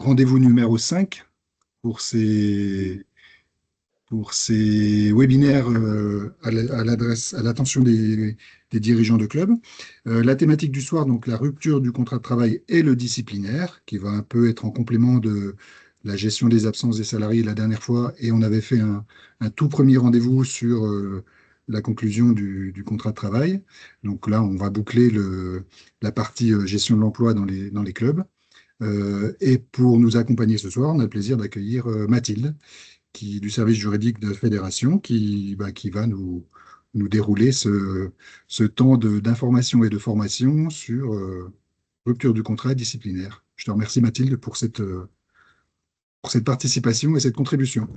rendez-vous numéro 5 pour ces webinaires à l'attention des dirigeants de club. La thématique du soir, donc la rupture du contrat de travail et le disciplinaire, qui va un peu être en complément de la gestion des absences des salariés la dernière fois. Et on avait fait un tout premier rendez-vous sur la conclusion du contrat de travail. Donc là, on va boucler la partie gestion de l'emploi dans les clubs. Et pour nous accompagner ce soir, on a le plaisir d'accueillir Mathilde, du service juridique de fédération, qui va nous dérouler ce temps d'information et de formation sur rupture du contrat disciplinaire. Je te remercie, Mathilde, pour cette participation et cette contribution.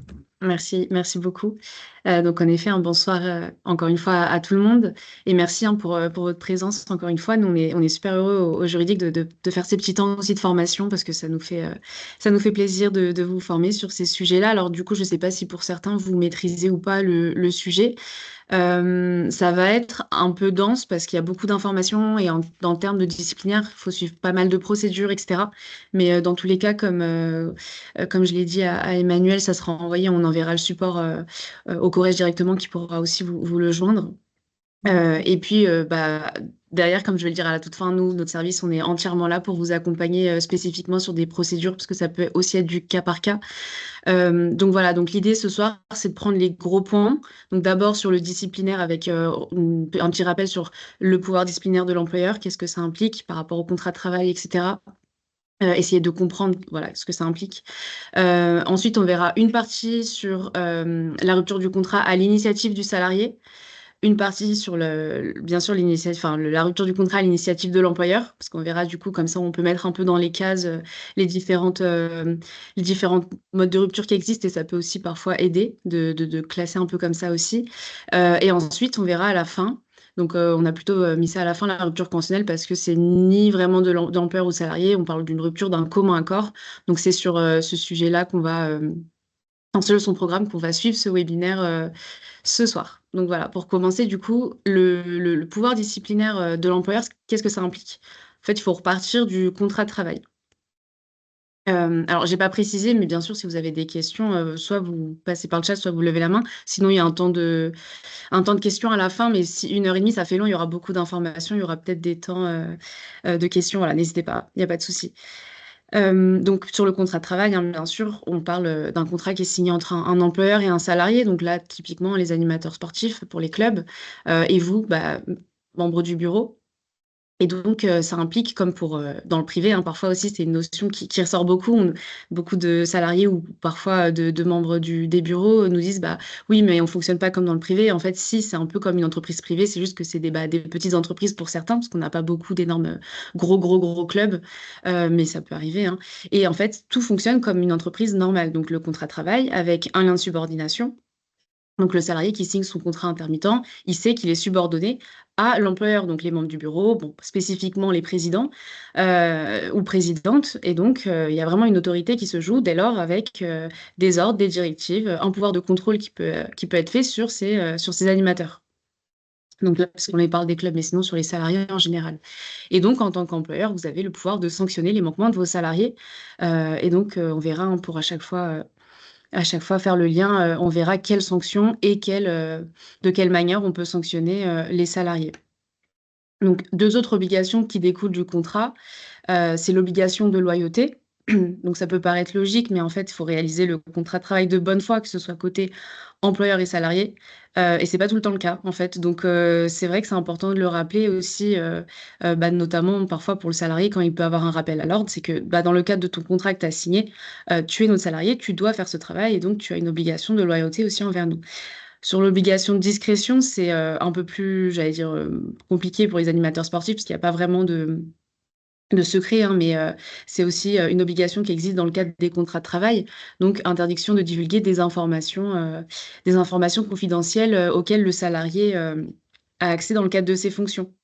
Merci beaucoup. Donc en effet, un bonsoir encore une fois à tout le monde et merci pour votre présence encore une fois. Nous on est super heureux au juridique de faire ces petits temps aussi de formation parce que ça nous fait plaisir de vous former sur ces sujets-là. Alors du coup, je ne sais pas si pour certains vous maîtrisez ou pas le sujet. Ça va être un peu dense parce qu'il y a beaucoup d'informations et en termes de disciplinaire, il faut suivre pas mal de procédures, etc. Mais dans tous les cas, comme je l'ai dit à Emmanuel, ça sera envoyé, on enverra le support au collège directement qui pourra aussi vous le joindre. Et puis, derrière, comme je vais le dire à la toute fin, nous, notre service, on est entièrement là pour vous accompagner spécifiquement sur des procédures, parce que ça peut aussi être du cas par cas. Donc voilà, donc l'idée ce soir, c'est de prendre les gros points. Donc d'abord sur le disciplinaire avec un petit rappel sur le pouvoir disciplinaire de l'employeur, qu'est-ce que ça implique par rapport au contrat de travail, etc. Essayer de comprendre voilà, ce que ça implique. Ensuite, on verra une partie sur la rupture du contrat à l'initiative du salarié, une partie sur bien sûr l'initiative, enfin, la rupture du contrat à l'initiative de l'employeur, parce qu'on verra du coup comme ça on peut mettre un peu dans les cases les différentes modes de rupture qui existent et ça peut aussi parfois aider de classer un peu comme ça aussi. Et ensuite on verra à la fin. Donc on a plutôt mis ça à la fin, la rupture conventionnelle, parce que c'est ni vraiment de l'employeur ou salarié, on parle d'une rupture d'un commun accord. Donc c'est sur ce sujet-là qu'on va sur son programme qu'on va suivre ce webinaire ce soir. Donc voilà, pour commencer, du coup, le pouvoir disciplinaire de l'employeur, qu'est-ce que ça implique? En fait, il faut repartir du contrat de travail. Alors, j'ai pas précisé, mais bien sûr, si vous avez des questions, soit vous passez par le chat, soit vous levez la main. Sinon, il y a un temps de questions à la fin, mais si 1 heure et demie, ça fait long, il y aura beaucoup d'informations, il y aura peut-être des temps de questions. Voilà, n'hésitez pas, il n'y a pas de souci. Donc sur le contrat de travail, hein, bien sûr, on parle d'un contrat qui est signé entre un employeur et un salarié. Donc là, typiquement, les animateurs sportifs pour les clubs et vous, membres du bureau. Et donc, ça implique, comme pour dans le privé, hein, parfois aussi, c'est une notion qui ressort beaucoup. Beaucoup de salariés ou parfois de membres des bureaux nous disent, bah oui, mais on fonctionne pas comme dans le privé. En fait, si, c'est un peu comme une entreprise privée. C'est juste que c'est des petites entreprises pour certains, parce qu'on n'a pas beaucoup d'énormes gros clubs, mais ça peut arriver, hein. Et en fait, tout fonctionne comme une entreprise normale. Donc, le contrat de travail avec un lien de subordination. Donc, le salarié qui signe son contrat intermittent, il sait qu'il est subordonné à l'employeur, donc les membres du bureau, bon, spécifiquement les présidents ou présidentes. Et donc, il y a vraiment une autorité qui se joue dès lors avec des ordres, des directives, un pouvoir de contrôle qui peut être fait sur ces animateurs. Donc là, parce qu'on les parle des clubs, mais sinon sur les salariés en général. Et donc, en tant qu'employeur, vous avez le pouvoir de sanctionner les manquements de vos salariés. Et donc, on verra hein, pour à chaque fois faire le lien, on verra quelles sanctions et de quelle manière on peut sanctionner les salariés. Donc, deux autres obligations qui découlent du contrat, c'est l'obligation de loyauté. Donc, ça peut paraître logique, mais en fait, il faut réaliser le contrat de travail de bonne foi, que ce soit côté employeur et salarié. Et c'est pas tout le temps le cas, en fait. Donc, c'est vrai que c'est important de le rappeler aussi, notamment parfois pour le salarié, quand il peut avoir un rappel à l'ordre, c'est que dans le cadre de ton contrat que tu as signé, tu es notre salarié, tu dois faire ce travail et donc tu as une obligation de loyauté aussi envers nous. Sur l'obligation de discrétion, c'est un peu plus, j'allais dire, compliqué pour les animateurs sportifs, parce qu'il n'y a pas vraiment de secret, hein, mais c'est aussi une obligation qui existe dans le cadre des contrats de travail. Donc, interdiction de divulguer des informations confidentielles auxquelles le salarié a accès dans le cadre de ses fonctions.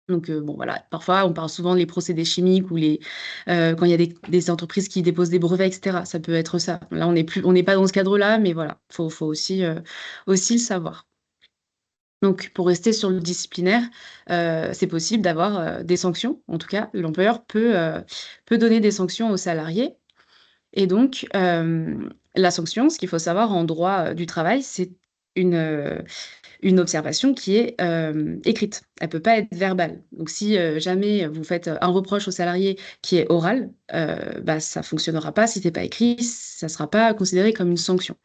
Donc, bon, voilà, parfois, on parle souvent des procédés chimiques ou quand il y a des entreprises qui déposent des brevets, etc. Ça peut être ça. Là, on n'est pas dans ce cadre-là, mais voilà, faut aussi le savoir. Donc, pour rester sur le disciplinaire, c'est possible d'avoir des sanctions. En tout cas, l'employeur peut donner des sanctions aux salariés. Et donc, la sanction, ce qu'il faut savoir en droit du travail, c'est une, euh, une observation qui est écrite. Elle ne peut pas être verbale. Donc, si jamais vous faites un reproche au salarié qui est oral, bah, ça ne fonctionnera pas. Si ce n'est pas écrit, ça ne sera pas considéré comme une sanction.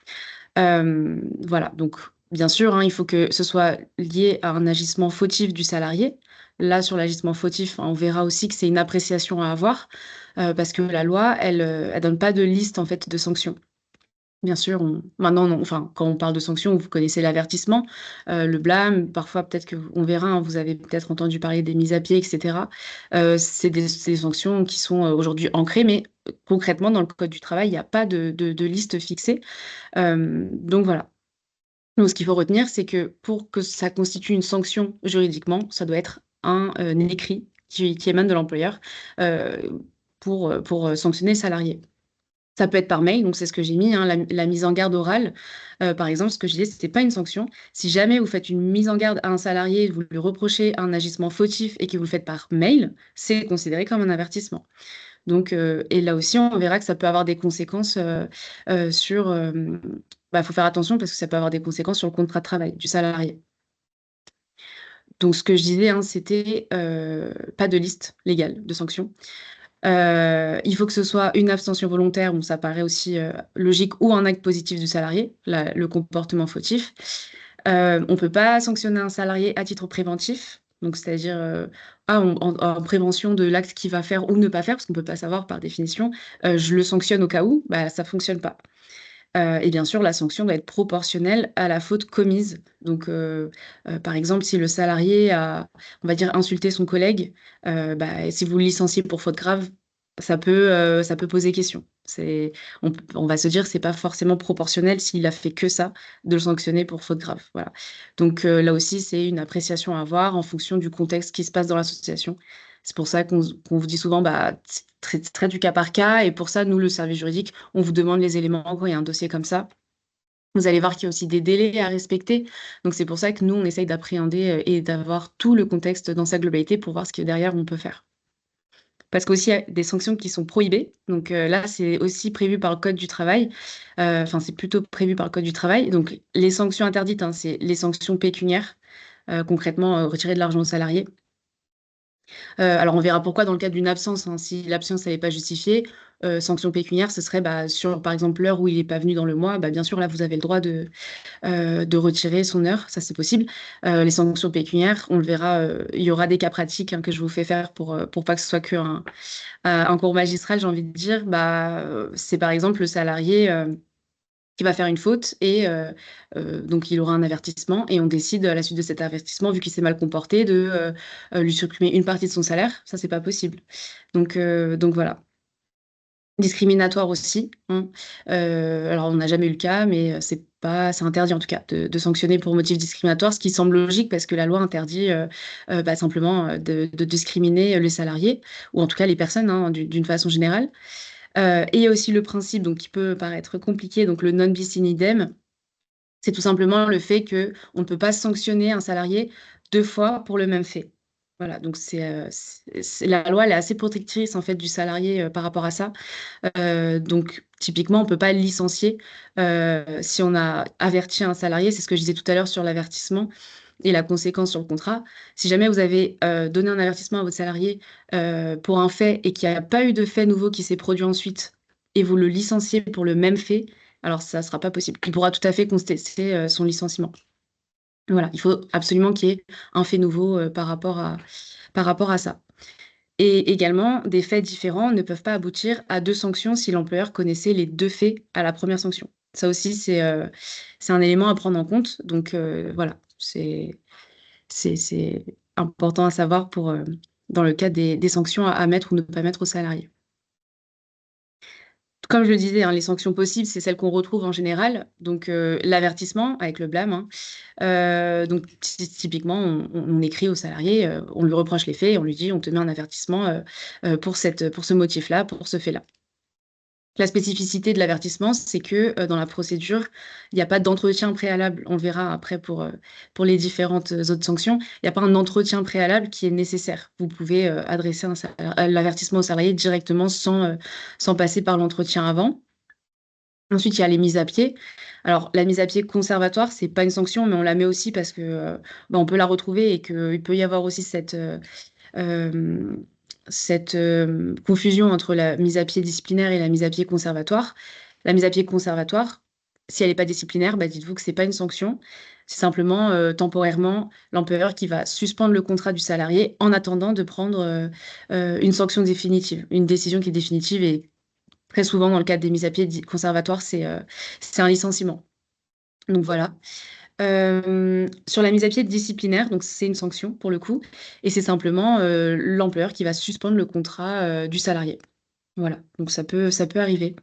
Voilà, donc bien sûr, hein, il faut que ce soit lié à un agissement fautif du salarié. Là, sur l'agissement fautif, on verra aussi que c'est une appréciation à avoir, parce que la loi, elle donne pas de liste en fait de sanctions. Bien sûr, maintenant, enfin, quand on parle de sanctions, vous connaissez l'avertissement, le blâme, parfois peut-être que on verra, hein, vous avez peut-être entendu parler des mises à pied, etc. C'est des sanctions qui sont aujourd'hui ancrées, mais concrètement, dans le Code du travail, il n'y a pas de liste fixée. Donc voilà. Donc, ce qu'il faut retenir, c'est que pour que ça constitue une sanction juridiquement, ça doit être un écrit qui émane de l'employeur euh, pour sanctionner le salarié. Ça peut être par mail, donc c'est ce que j'ai mis, hein, la mise en garde orale. Par exemple, ce que je disais, ce n'était pas une sanction. Si jamais vous faites une mise en garde à un salarié, vous lui reprochez un agissement fautif et que vous le faites par mail, c'est considéré comme un avertissement. Donc, et là aussi, on verra que ça peut avoir des conséquences sur. Bah, faut faire attention parce que ça peut avoir des conséquences sur le contrat de travail du salarié. Donc, ce que je disais, hein, c'était pas de liste légale de sanctions. Il faut que ce soit une abstention volontaire, bon, ça paraît aussi logique, ou un acte positif du salarié, le comportement fautif. On ne peut pas sanctionner un salarié à titre préventif, donc c'est-à-dire en prévention de l'acte qu'il va faire ou ne pas faire, parce qu'on ne peut pas savoir par définition. Je le sanctionne au cas où, bah, ça ne fonctionne pas. Et bien sûr, la sanction doit être proportionnelle à la faute commise. Donc, par exemple, si le salarié a, on va dire, insulté son collègue, bah, si vous le licenciez pour faute grave, ça peut poser question. On va se dire que c'est pas forcément proportionnel s'il a fait que ça, de le sanctionner pour faute grave. Voilà. Donc là aussi, c'est une appréciation à avoir en fonction du contexte qui se passe dans l'association. C'est pour ça qu'on vous dit souvent, bah, très du cas par cas. Et pour ça, nous, le service juridique, on vous demande les éléments quand il y a un dossier comme ça. Vous allez voir qu'il y a aussi des délais à respecter. Donc, c'est pour ça que nous, on essaye d'appréhender et d'avoir tout le contexte dans sa globalité pour voir ce que derrière on peut faire. Parce qu'aussi, il y a des sanctions qui sont prohibées. Donc là, c'est aussi prévu par le Code du travail. Enfin, c'est plutôt prévu par le Code du travail. Donc, les sanctions interdites, hein, c'est les sanctions pécuniaires, concrètement, retirer de l'argent aux salariés. Alors, on verra pourquoi dans le cadre d'une absence, hein. Si l'absence n'est pas justifiée, sanction pécuniaire, ce serait bah, sur, par exemple, l'heure où il n'est pas venu dans le mois. Bah, bien sûr, là, vous avez le droit de retirer son heure, ça c'est possible. Les sanctions pécuniaires, on le verra, il y aura des cas pratiques hein, que je vous fais faire pour pas que ce soit un cours magistral, j'ai envie de dire. Bah, c'est par exemple le salarié qui va faire une faute et donc il aura un avertissement et on décide à la suite de cet avertissement, vu qu'il s'est mal comporté, de lui supprimer une partie de son salaire. Ça, c'est pas possible. Donc voilà. Discriminatoire aussi, hein. Alors on n'a jamais eu le cas, mais c'est interdit en tout cas de sanctionner pour motif discriminatoire, ce qui semble logique parce que la loi interdit bah, simplement de discriminer les salariés, ou en tout cas les personnes hein, d'une façon générale. Et il y a aussi le principe donc, qui peut paraître compliqué, donc le non bis in idem, c'est tout simplement le fait qu'on ne peut pas sanctionner un salarié deux fois pour le même fait. Voilà, donc la loi elle est assez protectrice en fait du salarié par rapport à ça. Donc typiquement, on ne peut pas le licencier si on a averti un salarié. C'est ce que je disais tout à l'heure sur l'avertissement et la conséquence sur le contrat. Si jamais vous avez donné un avertissement à votre salarié pour un fait et qu'il n'y a pas eu de fait nouveau qui s'est produit ensuite et vous le licenciez pour le même fait, alors ça ne sera pas possible. Il pourra tout à fait contester son licenciement. Voilà, il faut absolument qu'il y ait un fait nouveau par rapport à ça. Et également, des faits différents ne peuvent pas aboutir à deux sanctions si l'employeur connaissait les deux faits à la première sanction. Ça aussi, c'est un élément à prendre en compte. Donc voilà, c'est important à savoir dans le cas des sanctions à mettre ou ne pas mettre aux salariés. Comme je le disais, hein, les sanctions possibles, c'est celles qu'on retrouve en général. Donc l'avertissement avec le blâme, hein. Donc typiquement, on écrit au salarié, on lui reproche les faits et on lui dit, on te met un avertissement pour ce motif-là, pour ce fait-là. La spécificité de l'avertissement, c'est que dans la procédure, il n'y a pas d'entretien préalable. On verra après pour les différentes autres sanctions. Il n'y a pas un entretien préalable qui est nécessaire. Vous pouvez adresser l'avertissement au salarié directement sans passer par l'entretien avant. Ensuite, il y a les mises à pied. Alors, la mise à pied conservatoire, c'est pas une sanction, mais on la met aussi parce que on peut la retrouver et qu'il peut y avoir aussi euh, cette confusion entre la mise à pied disciplinaire et la mise à pied conservatoire. La mise à pied conservatoire, si elle n'est pas disciplinaire, bah, dites-vous que c'est pas une sanction. C'est simplement temporairement l'employeur qui va suspendre le contrat du salarié en attendant de prendre une sanction définitive, une décision qui est définitive. Et très souvent, dans le cadre des mises à pied conservatoires, c'est un licenciement. Donc voilà. Sur la mise à pied disciplinaire, donc c'est une sanction pour le coup, et c'est simplement l'employeur qui va suspendre le contrat du salarié. Voilà, donc ça peut arriver.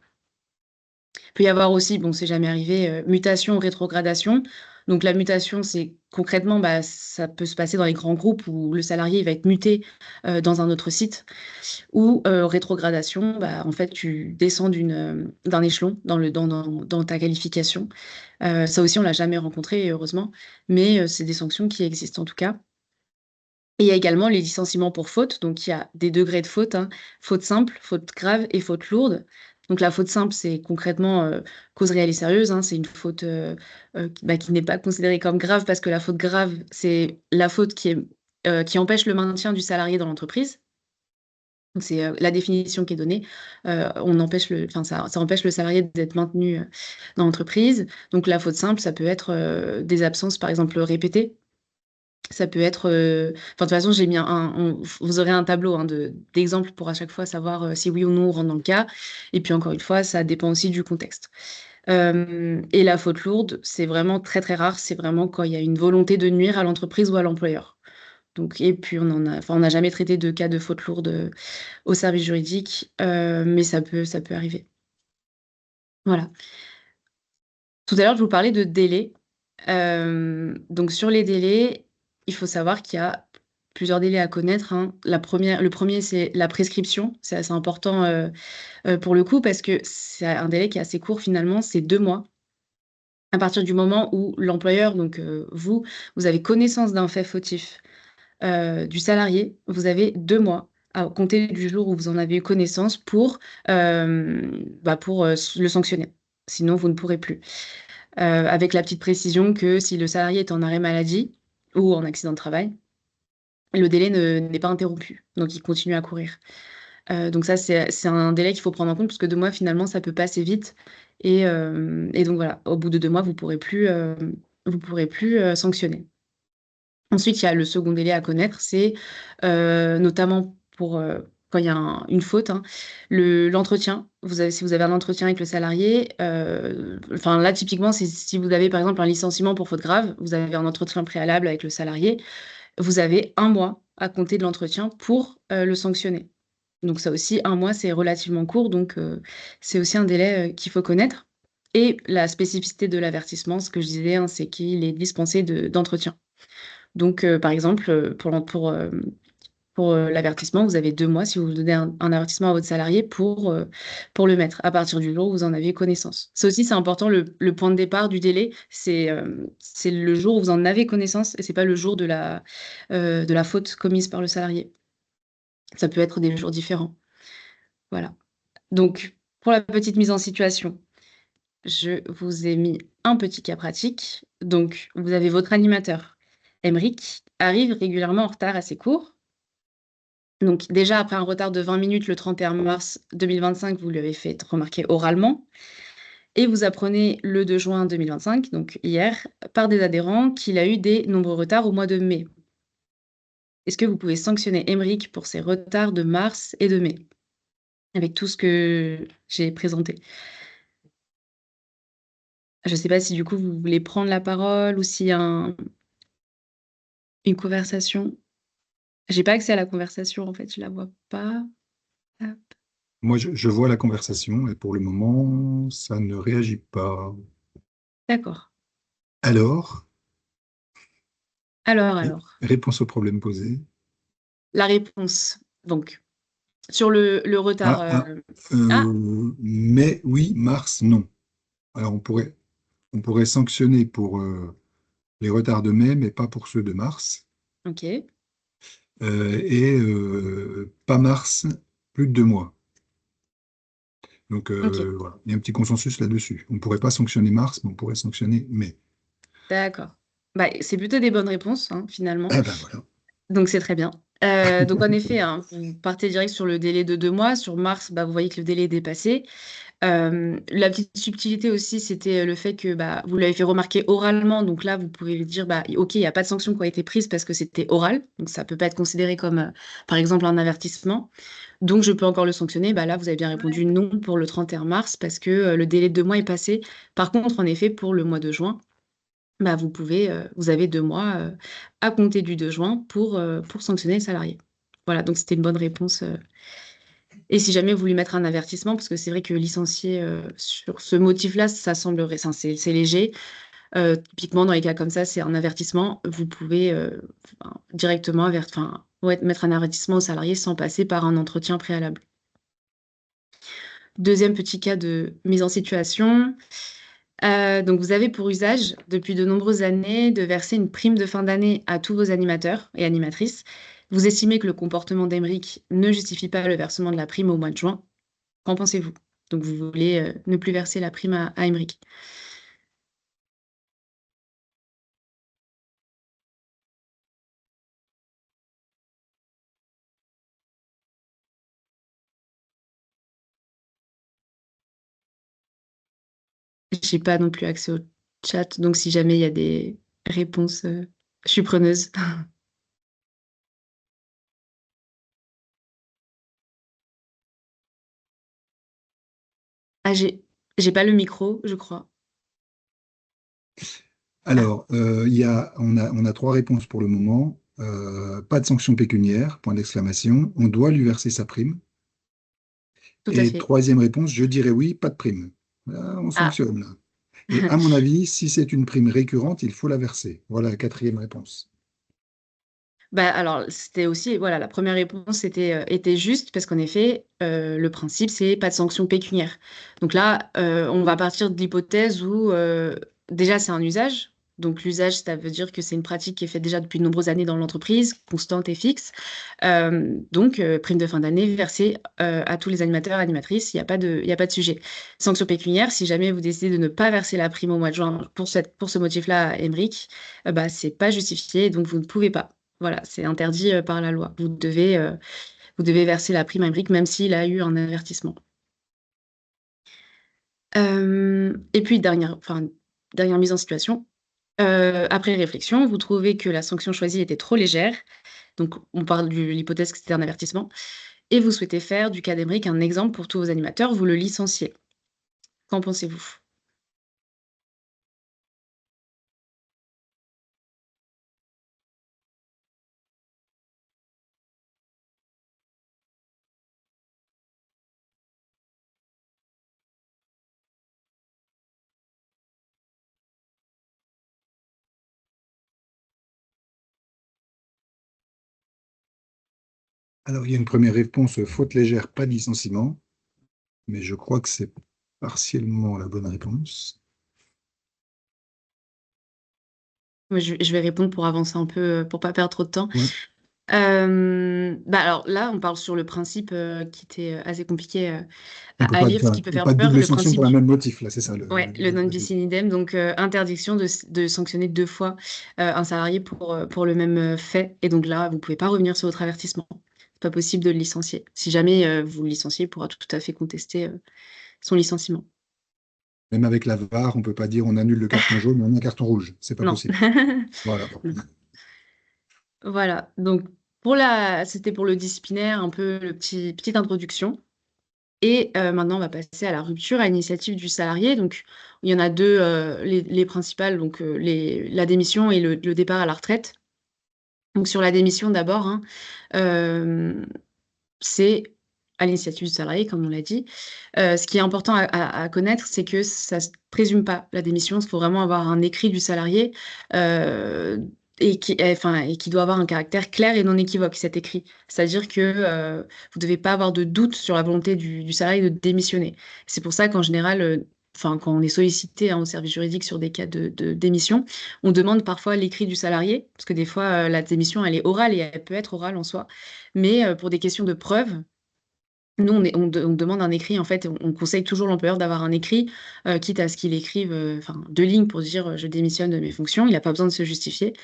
Il peut y avoir aussi, bon, c'est jamais arrivé, mutation ou rétrogradation. Donc la mutation, c'est concrètement, bah, ça peut se passer dans les grands groupes où le salarié il va être muté dans un autre site. Ou rétrogradation, bah, en fait, tu descends d'un échelon dans ta qualification. Ça aussi, on l'a jamais rencontré, heureusement, mais c'est des sanctions qui existent en tout cas. Et il y a également les licenciements pour faute. Donc, il y a des degrés de faute, hein. Faute simple, faute grave et faute lourde. Donc, la faute simple, c'est concrètement cause réelle et sérieuse, hein. C'est une faute qui n'est pas considérée comme grave parce que la faute grave, c'est la faute qui empêche le maintien du salarié dans l'entreprise. Donc, c'est la définition qui est donnée. Ça empêche le salarié d'être maintenu dans l'entreprise. Donc, la faute simple, ça peut être des absences, par exemple, répétées. Ça peut être. Enfin, de toute façon, j'ai mis vous aurez un tableau hein, d'exemples pour à chaque fois savoir si oui ou non on rentre dans le cas. Et puis, encore une fois, ça dépend aussi du contexte. Et la faute lourde, c'est vraiment très, très rare. C'est vraiment quand il y a une volonté de nuire à l'entreprise ou à l'employeur. Donc, et puis, on n'a jamais traité de cas de faute lourde au service juridique, mais ça peut arriver. Voilà. Tout à l'heure, je vous parlais de délais. Donc, sur les délais, il faut savoir qu'il y a plusieurs délais à connaître, hein. Le premier, c'est la prescription. C'est assez important pour le coup parce que c'est un délai qui est assez court finalement, c'est 2 mois. À partir du moment où l'employeur, donc vous avez connaissance d'un fait fautif du salarié, vous avez 2 mois à compter du jour où vous en avez eu connaissance pour le sanctionner. Sinon, vous ne pourrez plus. Avec la petite précision que si le salarié est en arrêt maladie ou en accident de travail, le délai n'est pas interrompu, donc il continue à courir. Donc ça, c'est un délai qu'il faut prendre en compte parce que 2 mois, finalement, ça peut passer vite. Et donc voilà, au bout de 2 mois, vous pourrez plus sanctionner. Ensuite, il y a le second délai à connaître, c'est notamment pour quand il y a une faute, hein, l'entretien. Si vous avez un entretien avec le salarié, enfin là, typiquement, si vous avez par exemple un licenciement pour faute grave, vous avez un entretien préalable avec le salarié, vous avez 1 mois à compter de l'entretien pour le sanctionner. Donc ça aussi, 1 mois, c'est relativement court, donc c'est aussi un délai qu'il faut connaître. Et la spécificité de l'avertissement, ce que je disais, hein, c'est qu'il est dispensé d'entretien. Donc, par exemple, pour l'avertissement, vous avez 2 mois si vous donnez un avertissement à votre salarié pour le mettre, à partir du jour où vous en avez connaissance. Ça aussi, c'est important, le point de départ du délai, c'est le jour où vous en avez connaissance et c'est pas le jour de la faute commise par le salarié. Ça peut être des jours différents. Voilà. Donc, pour la petite mise en situation, je vous ai mis un petit cas pratique. Donc, vous avez votre animateur, Emeric, arrive régulièrement en retard à ses cours. Donc, déjà, après un retard de 20 minutes le 31 mars 2025, vous lui avez fait remarquer oralement. Et vous apprenez le 2 juin 2025, donc hier, par des adhérents, qu'il a eu des nombreux retards au mois de mai. Est-ce que vous pouvez sanctionner Emeric pour ses retards de mars et de mai, avec tout ce que j'ai présenté? Je ne sais pas si du coup vous voulez prendre la parole ou s'il y a une conversation. J'ai pas accès à la conversation en fait, je la vois pas. Hop. Moi, je vois la conversation et pour le moment, ça ne réagit pas. D'accord. Alors, Alors, réponse au problème posé. la réponse. Donc, Sur le retard. Mai, oui, mars, non. Alors on pourrait sanctionner pour les retards de mai, mais pas pour ceux de mars. Ok, Pas mars, plus de 2 mois. Donc ok, voilà, il y a un petit consensus là-dessus. On ne pourrait pas sanctionner mars, mais on pourrait sanctionner mai. d'accord. Bah, c'est plutôt des bonnes réponses, hein, finalement. Eh ben voilà. Donc c'est très bien. Donc en effet, hein, vous partez direct sur le délai de 2 mois. Sur mars, bah, vous voyez que le délai est dépassé. La petite subtilité aussi, c'était le fait que bah, vous l'avez fait remarquer oralement. Donc là, vous pouvez dire, bah, OK, il n'y a pas de sanction qui a été prise parce que c'était oral. Donc ça ne peut pas être considéré comme, par exemple, un avertissement. Donc je peux encore le sanctionner. Bah, là, vous avez bien répondu non pour le 31 mars parce que le délai de 2 mois est passé. Par contre, en effet, pour le mois de juin, bah, vous avez 2 mois à compter du 2 juin pour sanctionner le salarié. Voilà, donc c'était une bonne réponse. Et si jamais vous voulez mettre un avertissement, parce que c'est vrai que licencier sur ce motif-là, ça semblerait, enfin, c'est léger. Typiquement, dans les cas comme ça, c'est un avertissement. Vous pouvez enfin, directement enfin, ouais, mettre un avertissement au salarié sans passer par un entretien préalable. Deuxième petit cas de mise en situation. Donc, vous avez pour usage, depuis de nombreuses années, de verser une prime de fin d'année à tous vos animateurs et animatrices. Vous estimez que le comportement d'Emeric ne justifie pas le versement de la prime au mois de juin. Qu'en pensez-vous? Donc, vous voulez ne plus verser la prime à Emeric. J'ai pas non plus accès au chat, donc si jamais il y a des réponses, je suis preneuse. Ah, j'ai pas le micro, je crois. Ah, Alors, on a 3 réponses pour le moment. Pas de sanction pécuniaire, point d'exclamation. On doit lui verser sa prime. tout à Et fait. troisième réponse, je dirais oui, pas de prime. Là, on Ah. sanctionne, là. Et à mon avis, si c'est une prime récurrente, il faut la verser. Voilà la 4e réponse. Bah, alors, c'était aussi, voilà, la première réponse était juste parce qu'en effet, le principe, c'est pas de sanction pécuniaire. Donc là, on va partir de l'hypothèse où déjà c'est un usage. Donc l'usage, ça veut dire que c'est une pratique qui est faite déjà depuis de nombreuses années dans l'entreprise, constante et fixe. Donc, prime de fin d'année versée à tous les animateurs et animatrices, il y a pas de sujet. Sanction pécuniaire, si jamais vous décidez de ne pas verser la prime au mois de juin pour ce motif-là à Emeric, bah, c'est pas justifié, donc vous ne pouvez pas. Voilà, c'est interdit par la loi. Vous devez verser la prime à Emeric même s'il a eu un avertissement. Et puis dernière mise en situation. Après réflexion, vous trouvez que la sanction choisie était trop légère, donc on parle de l'hypothèse que c'était un avertissement, et vous souhaitez faire du cas d'Emeric un exemple pour tous vos animateurs, vous le licenciez. Qu'en pensez-vous? Alors, il y a une première réponse, faute légère, pas de licenciement. Mais je crois que c'est partiellement la bonne réponse. Moi, je vais répondre pour avancer un peu, pour pas perdre trop de temps. Ouais. Bah, alors là, on parle sur le principe, qui était, assez compliqué, On peut à pas lire, ce faire qui peut faire pas de peur, double le sanction principe pour un du même motif, là, c'est ça ouais, le non bis le- in idem, donc interdiction de sanctionner 2 fois, un salarié pour le même, fait et donc là, vous pouvez pas revenir sur votre avertissement. C'est pas possible de le licencier. Si jamais, vous le licenciez, il pourra tout à fait contester, son licenciement. Même avec la VAR, on peut pas dire on annule le carton jaune, mais on met un carton rouge. C'est pas Non. possible. Voilà. Non. Voilà, donc c'était pour le disciplinaire, un peu le petite introduction. Et maintenant, on va passer à la rupture à l'initiative du salarié. Donc, il y en a 2, les principales, donc la démission et le départ à la retraite. Donc sur la démission d'abord, hein, hem, c'est à l'initiative du salarié, comme on l'a dit. Ce qui est important à connaître, c'est que ça se présume pas, la démission. Il faut vraiment avoir un écrit du salarié. Heu et qui doit avoir un caractère clair et non équivoque, cet écrit. C'est-à-dire que vous ne devez pas avoir de doute sur la volonté du salarié de démissionner. C'est pour ça qu'en général, quand on est sollicité au service juridique sur des cas de démission, on demande parfois l'écrit du salarié, parce que des fois, la démission, elle est orale et elle peut être orale en soi. Mais pour des questions de preuve, nous, on demande un écrit, en fait, on conseille toujours l'employeur d'avoir un écrit, quitte à ce qu'il écrive 2 lignes pour dire je démissionne de mes fonctions. Il n'a pas besoin de se justifier.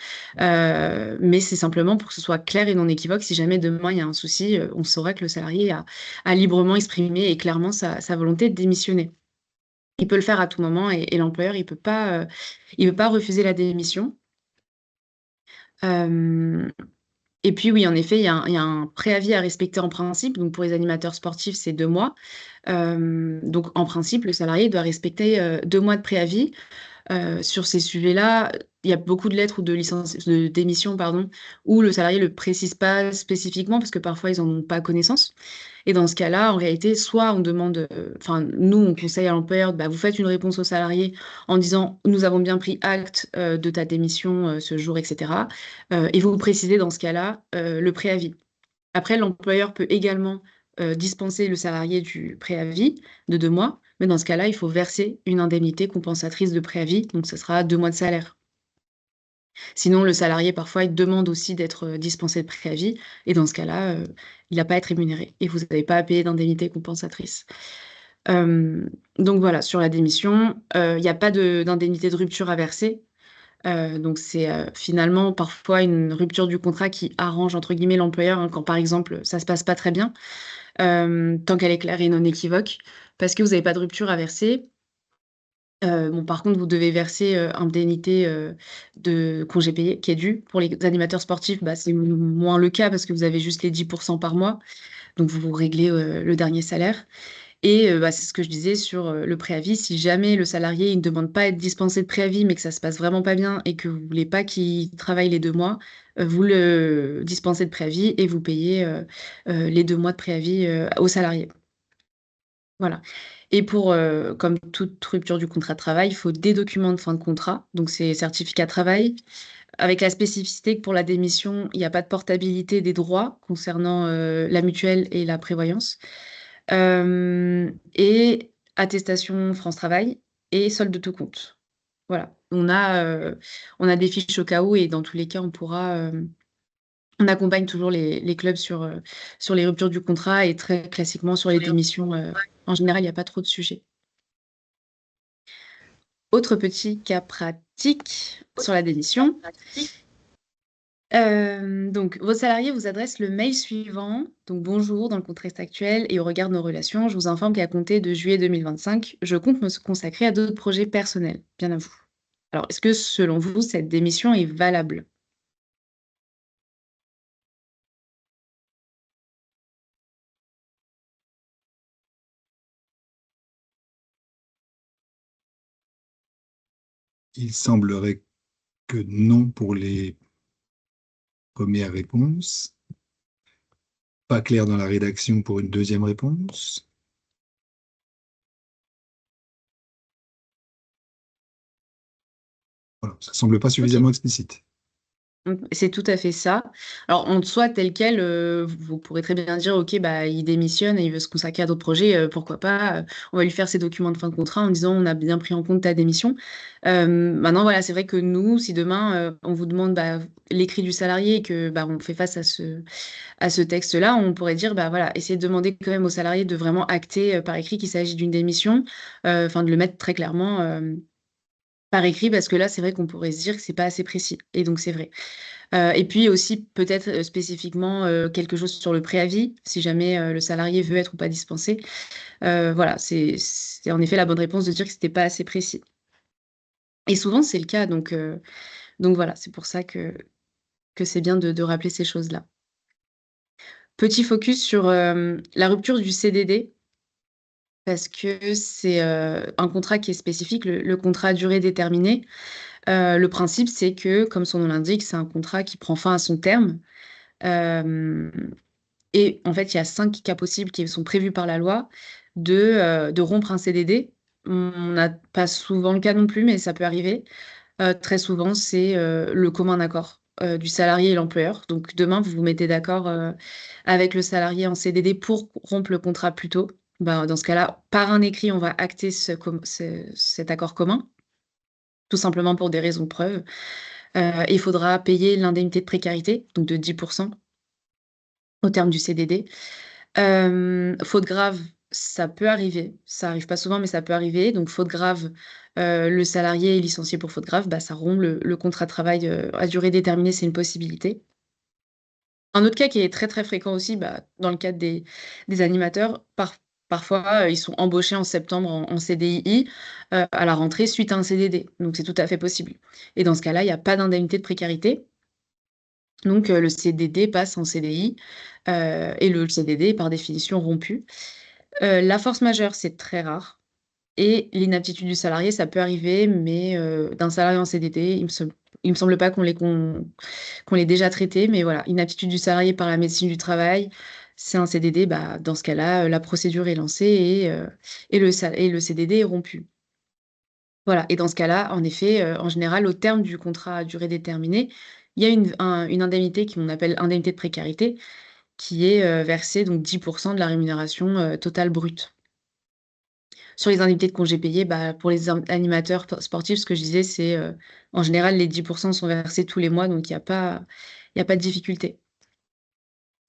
Mais c'est simplement pour que ce soit clair et non équivoque. Si jamais demain il y a un souci, on saura que le salarié a librement exprimé et clairement sa volonté de démissionner. Il peut le faire à tout moment et l'employeur, il peut pas refuser la démission. Euh, et puis oui, en effet, il y a un préavis à respecter en principe. Donc pour les animateurs sportifs, c'est 2 mois. Donc en principe, le salarié doit respecter 2 mois de préavis. Sur ces sujets-là, il y a beaucoup de lettres ou de démission, pardon, où le salarié ne le précise pas spécifiquement parce que parfois ils n'en ont pas connaissance. Et dans ce cas-là, en réalité, soit on demande, nous, on conseille à l'employeur, bah, vous faites une réponse au salarié en disant, nous avons bien pris acte de ta démission ce jour, etc. Et vous précisez dans ce cas-là le préavis. Après, l'employeur peut également dispenser le salarié du préavis de 2 mois, mais dans ce cas-là, il faut verser une indemnité compensatrice de préavis, donc ce sera 2 mois de salaire. Sinon, le salarié, parfois, il demande aussi d'être dispensé de préavis, et dans ce cas-là, il n'a pas à être rémunéré, et vous n'avez pas à payer d'indemnité compensatrice. Euh, donc voilà, sur la démission, il n'y a pas d'indemnité de rupture à verser. Donc c'est finalement parfois une rupture du contrat qui arrange entre guillemets l'employeur, hein, quand par exemple ça se passe pas très bien, tant qu'elle est claire et non équivoque, parce que vous n'avez pas de rupture à verser. Bon, par contre, vous devez verser indemnité de congé payé qui est due. Pour les animateurs sportifs, bah, c'est moins le cas parce que vous avez juste les 10% par mois, donc vous réglez le dernier salaire. Et bah, c'est ce que je disais sur le préavis. Si jamais le salarié il ne demande pas à être dispensé de préavis, mais que ça se passe vraiment pas bien et que vous voulez pas qu'il travaille les 2 mois, vous le dispensez de préavis et vous payez les 2 mois de préavis au salarié. Voilà. Et comme toute rupture du contrat de travail, il faut des documents de fin de contrat. Donc, c'est certificat de travail, avec la spécificité que pour la démission, il n'y a pas de portabilité des droits concernant la mutuelle et la prévoyance. Et attestation France Travail et solde de tout compte. Voilà. On a des fiches au cas où et dans tous les cas, on accompagne toujours les clubs sur les ruptures du contrat et très classiquement sur les démissions. En général, il n'y a pas trop de sujets. Autre petit cas pratique sur la démission. Donc, vos salariés vous adressent le mail suivant. Donc, bonjour, dans le contexte actuel et au regard de nos relations, je vous informe qu'à compter de juillet 2025, je compte me consacrer à d'autres projets personnels. Bien à vous. Alors, est-ce que selon vous, cette démission est valable? Il semblerait que non pour les premières réponses. Pas clair dans la rédaction pour une deuxième réponse. Voilà, ça semble pas Ok. suffisamment explicite. C'est tout à fait ça. Alors, en soi, tel quel, vous pourrez très bien dire, OK, bah, il démissionne et il veut se consacrer à d'autres projets, pourquoi pas, on va lui faire ses documents de fin de contrat en disant: «On a bien pris en compte ta démission». Maintenant, voilà, c'est vrai que nous, si demain, on vous demande, bah, l'écrit du salarié et que, bah, on fait face à ce texte-là, on pourrait dire, bah, voilà, essayez de demander quand même au salarié de vraiment acter, par écrit qu'il s'agit d'une démission, enfin de le mettre très clairement, par écrit parce que là, c'est vrai qu'on pourrait se dire que c'est pas assez précis et donc c'est vrai. Et puis aussi peut-être, spécifiquement, quelque chose sur le préavis, si jamais, le salarié veut être ou pas dispensé. Voilà, c'est en effet la bonne réponse de dire que c'était pas assez précis et souvent c'est le cas donc voilà, c'est pour ça que c'est bien de rappeler ces choses-là. Petit focus sur, la rupture du CDD parce que c'est, un contrat qui est spécifique, le contrat à durée déterminée. Le principe, c'est que, comme son nom l'indique, c'est un contrat qui prend fin à son terme. Hem Et en fait, il y a 5 cas possibles qui sont prévus par la loi de rompre un CDD. On n'a pas souvent le cas non plus, mais ça peut arriver. Très souvent, c'est, le commun accord. du salarié et l'employeur. Donc demain, vous vous mettez d'accord avec le salarié en CDD pour rompre le contrat plus tôt. Ben, dans ce cas-là, par un écrit, on va acter cet accord commun, tout simplement pour des raisons de preuve. Il faudra payer l'indemnité de précarité, donc de 10% au terme du CDD. Faute grave, ça peut arriver. Ça arrive pas souvent, mais ça peut arriver. Donc faute grave, le salarié est licencié pour faute grave, bah, ça rompt le contrat de travail, à durée déterminée, c'est une possibilité. Un autre cas qui est très, très fréquent aussi, bah, dans le cadre des animateurs, parfois, ils sont embauchés en septembre en CDI, à la rentrée suite à un CDD, donc c'est tout à fait possible et dans ce cas-là, il y a pas d'indemnité de précarité, donc le CDD passe en CDI, et le CDD est par définition rompu. La force majeure, c'est très rare et l'inaptitude du salarié, ça peut arriver, mais d'un salarié en CDD, il me semble pas qu'on l'ait déjà traité, mais voilà, inaptitude du salarié par la médecine du travail, c'est un CDD, bah, dans ce cas-là, la procédure est lancée et le CDD est rompu. Voilà et dans ce cas-là, en effet, en général, au terme du contrat à durée déterminée, il y a une indemnité qu'on appelle indemnité de précarité qui est, versée donc 10 de la rémunération, totale brute. Sur les indemnités de congés payés, bah, pour les animateurs sportifs, ce que je disais, c'est, en général, les 10 sont versés tous les mois, donc il y a pas de difficulté.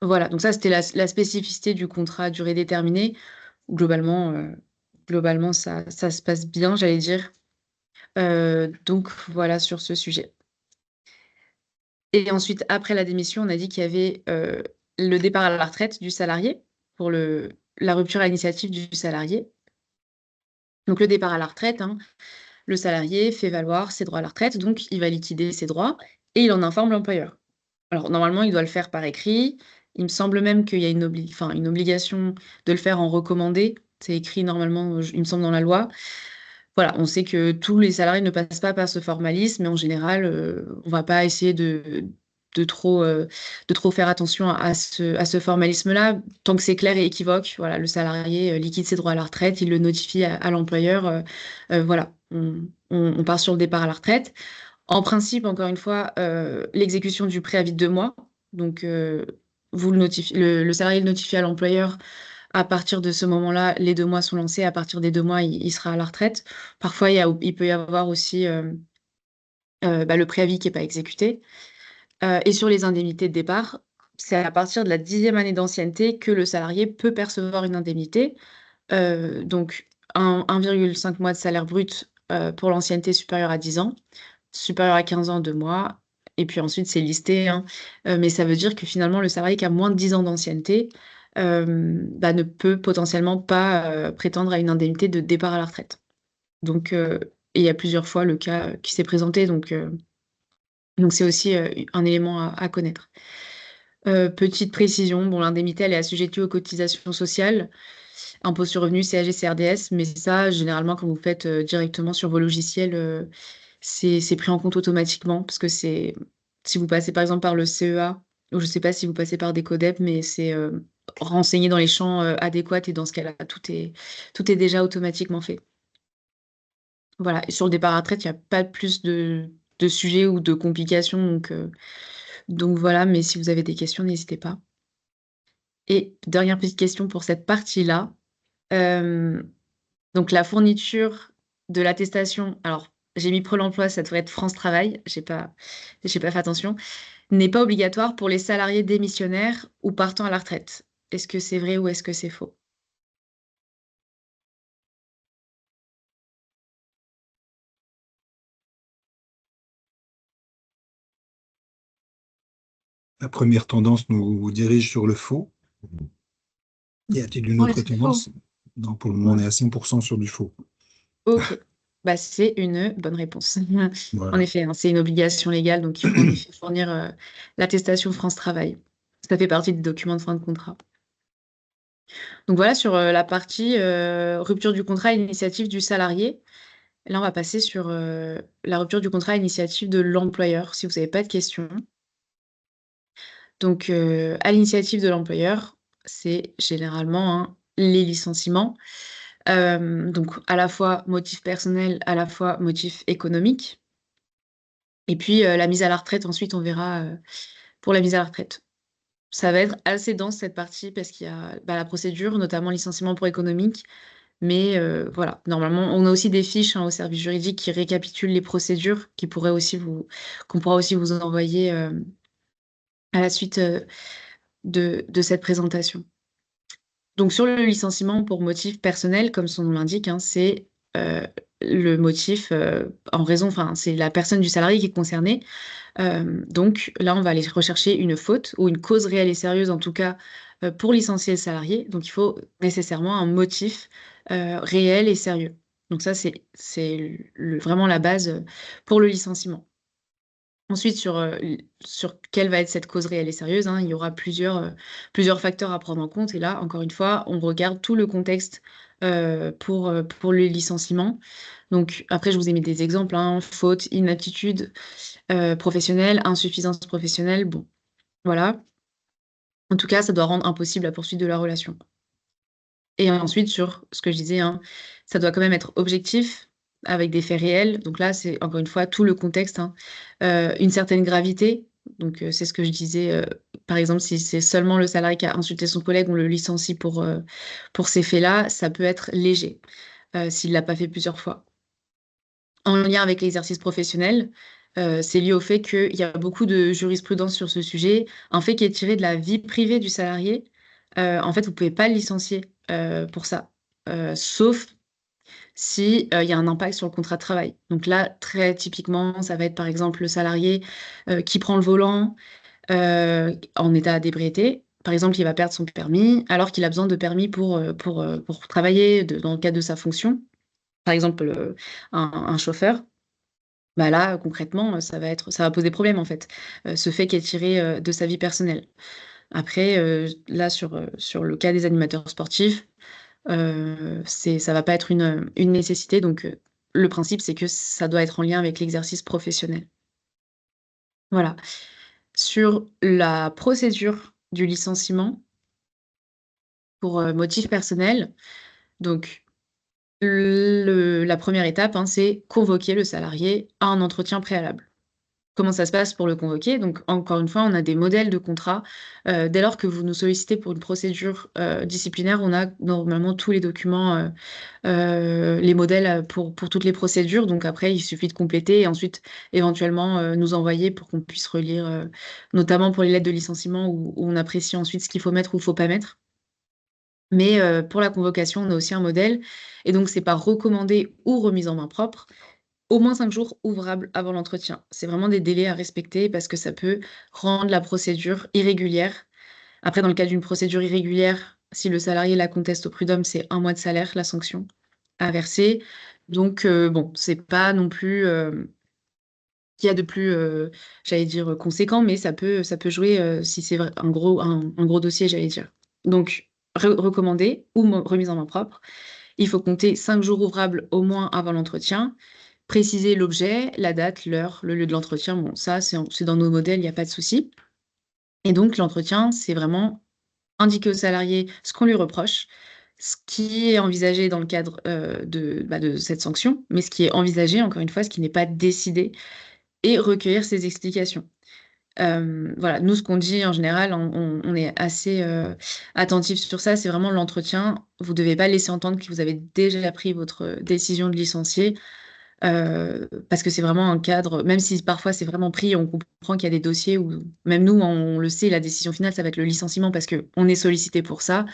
Voilà, donc ça, c'était la spécificité du contrat à durée déterminée. Globalement, globalement, ça se passe bien, j'allais dire. Donc voilà sur ce sujet. Et ensuite, après la démission, on a dit qu'il y avait, le départ à la retraite du salarié, pour la rupture à l'initiative du salarié. Donc le départ à la retraite, hein, le salarié fait valoir ses droits à la retraite, donc il va liquider ses droits et il en informe l'employeur. Alors normalement, il doit le faire par écrit. Il me semble même qu'il y a une obligation de le faire en recommandé. C'est écrit normalement, il me semble dans la loi. Voilà, on sait que tous les salariés ne passent pas par ce formalisme, mais en général, on va pas essayer de trop, heu, de trop faire attention à ce formalisme-là. Tant que c'est clair et équivoque, voilà, le salarié, liquide ses droits à la retraite, il le notifie à l'employeur, voilà, on part sur le départ à la retraite. En principe, encore une fois, l'exécution du préavis de 2 mois, donc vous le salarié le notifie à l'employeur. À partir de ce moment-là, les 2 mois sont lancés. À partir des 2 mois, il sera à la retraite. Parfois, il peut y avoir aussi, bah, le préavis qui est pas exécuté. Et sur les indemnités de départ, c'est à partir de la 10e année d'ancienneté que le salarié peut percevoir une indemnité. Donc 1,5 mois de salaire brut, pour l'ancienneté supérieure à 10 ans, supérieure à 15 ans, 2 mois et puis ensuite c'est listé, hein. Mais ça veut dire que finalement le salarié qui a moins de 10 ans d'ancienneté, bah, ne peut potentiellement pas, prétendre à une indemnité de départ à la retraite. Donc et il y a plusieurs fois le cas, qui s'est présenté donc c'est aussi, un élément à connaître. Petite précision, bon l'indemnité elle est assujettie aux cotisations sociales, impôt sur le revenu, CSG, CRDS, mais ça généralement quand vous faites, directement sur vos logiciels, c'est pris en compte automatiquement parce que c'est si vous passez par exemple par le CEA ou je sais pas si vous passez par des codep, mais c'est, renseigné dans les champs, adéquats et dans ce cas-là, tout est déjà automatiquement fait. Voilà et sur le départ à la retraite, il y a pas plus de sujets ou de complications donc voilà, mais si vous avez des questions, n'hésitez pas. Et dernière petite question pour cette partie-là, hem, donc la fourniture de l'attestation, alors j'ai mis Pôle emploi, ça devrait être France Travail, j'ai pas fait attention, n'est pas obligatoire pour les salariés démissionnaires ou partant à la retraite. Est-ce que c'est vrai ou est-ce que c'est faux? La première tendance nous dirige sur le faux. Y a-t-il une Ouais, autre c'est faux. tendance? Non, pour le moment, on est à 100% sur du faux. OK. Bah, c'est une bonne réponse. En Voilà. effet, hein, c'est une obligation légale, donc il faut en effet fournir, l'attestation France Travail. Ça fait partie des documents de fin de contrat. Donc voilà sur, la partie, rupture du contrat à l'initiative du salarié. Là, on va passer sur, la rupture du contrat à l'initiative de l'employeur, si vous avez pas de questions. Donc, à l'initiative de l'employeur, c'est généralement, hein, les licenciements. Donc à la fois motif personnel, à la fois motif économique. Et puis la mise à la retraite, ensuite, on verra pour la mise à la retraite. Ça va être assez dense cette partie parce qu'il y a la procédure, notamment licenciement pour économique. Mais voilà, normalement, on a aussi des fiches au service juridique qui récapitulent les procédures, qu'on pourra aussi vous envoyer à la suite de cette présentation. Donc sur le licenciement pour motif personnel, comme son nom l'indique, hein, c'est euh, le motif en raison, enfin c'est la personne du salarié qui est concernée. Donc là, on va aller rechercher une faute ou une cause réelle et sérieuse, en tout cas pour licencier le salarié. Donc il faut nécessairement un motif réel et sérieux. Donc ça, c'est vraiment la base pour le licenciement. Ensuite, sur quelle va être cette cause réelle et sérieuse, hein, il y aura plusieurs facteurs à prendre en compte. Et là, encore une fois, on regarde tout le contexte pour le licenciement. Donc, après, je vous ai mis des exemples, hein, faute, inaptitude professionnelle, insuffisance professionnelle. Bon, voilà. En tout cas, ça doit rendre impossible la poursuite de la relation. Et ensuite, sur ce que je disais, hein, ça doit quand même être objectif, avec des faits réels. Donc là, c'est encore une fois tout le contexte, hein. Une certaine gravité. Donc c'est ce que je disais. Par exemple, si c'est seulement le salarié qui a insulté son collègue, on le licencie pour ces faits-là, ça peut être léger, s'il ne l'a pas fait plusieurs fois. En lien avec l'exercice professionnel, c'est lié au fait qu'il y a beaucoup de jurisprudence sur ce sujet. Un fait qui est tiré de la vie privée du salarié, en fait, vous ne pouvez pas le licencier pour ça, sauf si il y a un impact sur le contrat de travail. Donc là, très typiquement, ça va être par exemple le salarié qui prend le volant en état d'ébriété. Par exemple, il va perdre son permis alors qu'il a besoin de permis pour travailler dans le cadre de sa fonction. Par exemple, un chauffeur. Bah là, concrètement, ça va poser problème en fait, ce fait qui est tiré de sa vie personnelle. Après, là, sur le cas des animateurs sportifs, ça va pas être une nécessité. Donc, le principe, c'est que ça doit être en lien avec l'exercice professionnel. Voilà. Sur la procédure du licenciement pour motif personnel, donc la première étape, hein, c'est convoquer le salarié à un entretien préalable. Comment ça se passe pour le convoquer? Donc, encore une fois, on a des modèles de contrat. Dès lors que vous nous sollicitez pour une procédure disciplinaire, on a normalement tous les documents, les modèles pour toutes les procédures. Donc après, il suffit de compléter et ensuite éventuellement nous envoyer pour qu'on puisse relire, notamment pour les lettres de licenciement où on apprécie ensuite ce qu'il faut mettre ou faut pas mettre. Mais pour la convocation, on a aussi un modèle. Et donc, c'est par recommandé ou remise en main propre au moins 5 jours ouvrables avant l'entretien. C'est vraiment des délais à respecter parce que ça peut rendre la procédure irrégulière. Après, dans le cas d'une procédure irrégulière, si le salarié la conteste au prud'homme, c'est 1 mois de salaire, la sanction à verser. Donc, bon, c'est pas non plus qu'il y a de plus, j'allais dire, conséquent, mais ça peut jouer si c'est un gros dossier, j'allais dire. Donc, recommandé ou remise en main propre. Il faut compter 5 jours ouvrables au moins avant l'entretien. Préciser l'objet, la date, l'heure, le lieu de l'entretien. Bon, ça, c'est dans nos modèles, il n'y a pas de souci. Et donc, l'entretien, c'est vraiment indiquer au salarié ce qu'on lui reproche, ce qui est envisagé dans le cadre de cette sanction, mais ce qui est envisagé, encore une fois, ce qui n'est pas décidé, et recueillir ses explications. Voilà, nous, ce qu'on dit en général, on est assez attentif sur ça, c'est vraiment l'entretien. Vous ne devez pas laisser entendre que vous avez déjà pris votre décision de licencier. Parce que c'est vraiment un cadre, même si parfois c'est vraiment pris, on comprend qu'il y a des dossiers où, même nous, on le sait, la décision finale, ça va être le licenciement parce qu'on est sollicité pour ça.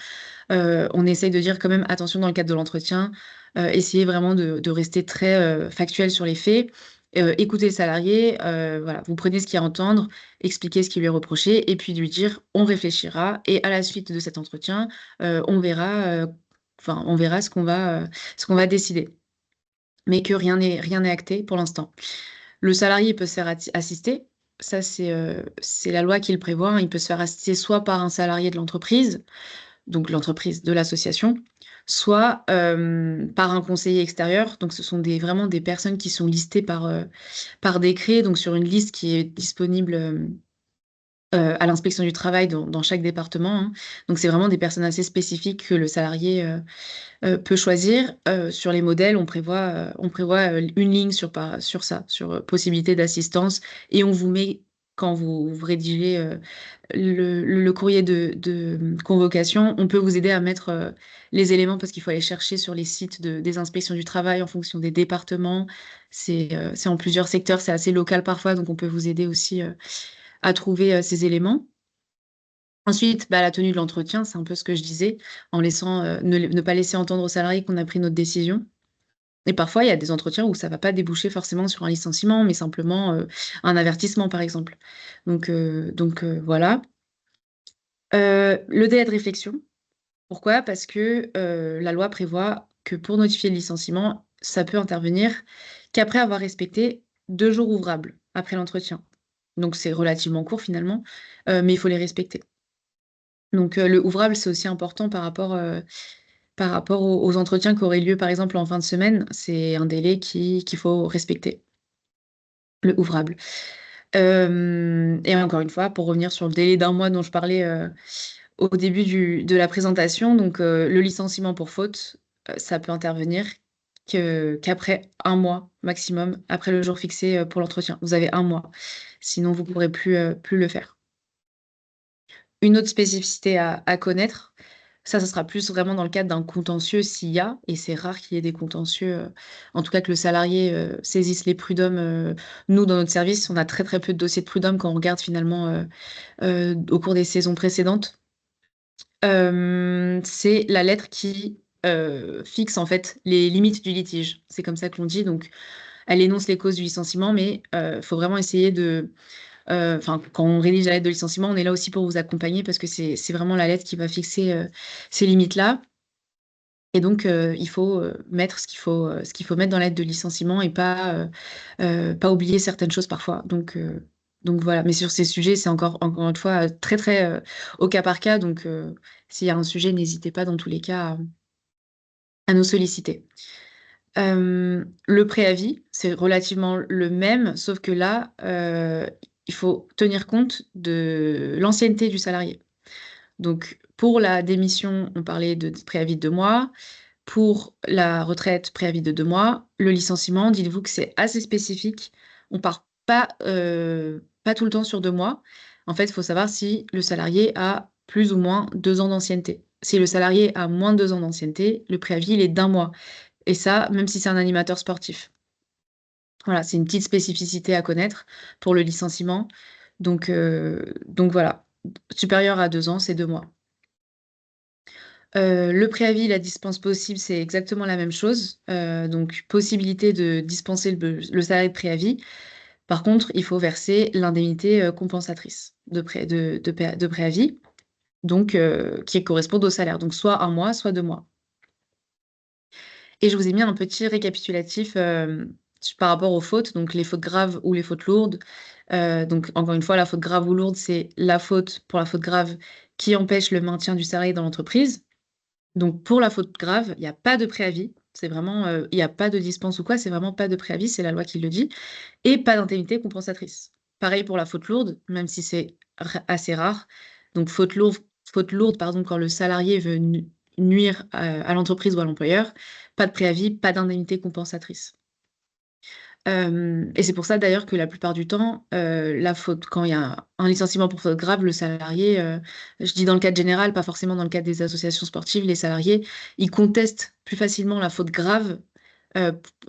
On essaye de dire quand même attention dans le cadre de l'entretien, essayez vraiment de rester très factuel sur les faits. Écoutez le salarié, voilà, vous prenez ce qu'il y a à entendre, expliquez ce qui lui est reproché, et puis lui dire on réfléchira, et à la suite de cet entretien, on verra ce qu'on va décider mais que rien n'est acté pour l'instant. Le salarié peut se faire assister. Ça, c'est la loi qui le prévoit, hein. Il peut se faire assister soit par un salarié de l'entreprise, donc l'entreprise de l'association, soit par un conseiller extérieur. Donc, ce sont vraiment des personnes qui sont listées par décret, donc sur une liste qui est disponible à l'inspection du travail dans chaque département, hein. Donc c'est vraiment des personnes assez spécifiques que le salarié peut choisir. Sur les modèles, on prévoit une ligne sur ça, sur possibilité d'assistance, et on vous met, quand vous rédigez le courrier de convocation, on peut vous aider à mettre les éléments parce qu'il faut aller chercher sur les sites des inspections du travail en fonction des départements. C'est en plusieurs secteurs, c'est assez local parfois, donc on peut vous aider aussi à trouver ces éléments. Ensuite, bah, la tenue de l'entretien, c'est un peu ce que je disais, en laissant ne pas laisser entendre aux salariés qu'on a pris notre décision. Et parfois, il y a des entretiens où ça va pas déboucher forcément sur un licenciement, mais simplement un avertissement, par exemple. Donc, voilà. Le délai de réflexion. Pourquoi? Parce que la loi prévoit que pour notifier le licenciement, ça peut intervenir qu'après avoir respecté 2 jours ouvrables après l'entretien. Donc c'est relativement court finalement, mais il faut les respecter. Donc le ouvrable, c'est aussi important par rapport aux entretiens qui auraient lieu, par exemple, en fin de semaine. C'est un délai qu'il faut respecter, le ouvrable. Et encore une fois, pour revenir sur le délai d'un mois dont je parlais au début de la présentation, donc le licenciement pour faute, ça peut intervenir qu'après un mois maximum, après le jour fixé pour l'entretien. Vous avez un mois. Sinon, vous ne pourrez plus le faire. Une autre spécificité à connaître, ça sera plus vraiment dans le cadre d'un contentieux s'il y a, et c'est rare qu'il y ait des contentieux, en tout cas que le salarié saisisse les prud'hommes. Nous, dans notre service, on a très très peu de dossiers de prud'hommes quand on regarde finalement au cours des saisons précédentes. C'est la lettre qui fixe en fait les limites du litige. C'est comme ça que l'on dit. Donc, elle énonce les causes du licenciement, mais il faut vraiment essayer de enfin, quand on rédige la lettre de licenciement, on est là aussi pour vous accompagner parce que c'est vraiment la lettre qui va fixer ces limites-là. Et donc, il faut mettre ce qu'il faut mettre dans la lettre de licenciement et pas oublier certaines choses parfois. Donc voilà. Mais sur ces sujets, c'est encore une fois très très au cas par cas. Donc, s'il y a un sujet, n'hésitez pas dans tous les cas à nous solliciter. Le préavis, c'est relativement le même, sauf que là, il faut tenir compte de l'ancienneté du salarié. Donc, pour la démission, on parlait de préavis de 2 mois. Pour la retraite, préavis de 2 mois. Le licenciement, dites-vous que c'est assez spécifique. On part pas tout le temps sur 2 mois. En fait, il faut savoir si le salarié a plus ou moins 2 ans d'ancienneté. Si le salarié a moins de 2 ans d'ancienneté, le préavis, il est d'1 mois. Et ça, même si c'est un animateur sportif. Voilà, c'est une petite spécificité à connaître pour le licenciement. Donc voilà, supérieur à 2 ans, c'est 2 mois. Le préavis, la dispense possible, c'est exactement la même chose. Donc possibilité de dispenser le salarié de préavis. Par contre, il faut verser l'indemnité compensatrice de préavis, donc qui correspond au salaire. Donc soit 1 mois, soit 2 mois. Et je vous ai mis un petit récapitulatif par rapport aux fautes, donc les fautes graves ou les fautes lourdes. Donc encore une fois, la faute grave ou lourde, c'est la faute pour la faute grave qui empêche le maintien du salarié dans l'entreprise. Donc pour la faute grave, il n'y a pas de préavis. C'est vraiment, il n'y a pas de dispense ou quoi, c'est vraiment pas de préavis, c'est la loi qui le dit, et pas d'indemnité compensatrice. Pareil pour la faute lourde, même si c'est assez rare. Donc faute lourde, pardon, quand le salarié veut nuire à l'entreprise ou à l'employeur, pas de préavis, pas d'indemnité compensatrice. Et c'est pour ça d'ailleurs que la plupart du temps, la faute, quand il y a un licenciement pour faute grave, le salarié, je dis dans le cadre général, pas forcément dans le cadre des associations sportives, les salariés, ils contestent plus facilement la faute grave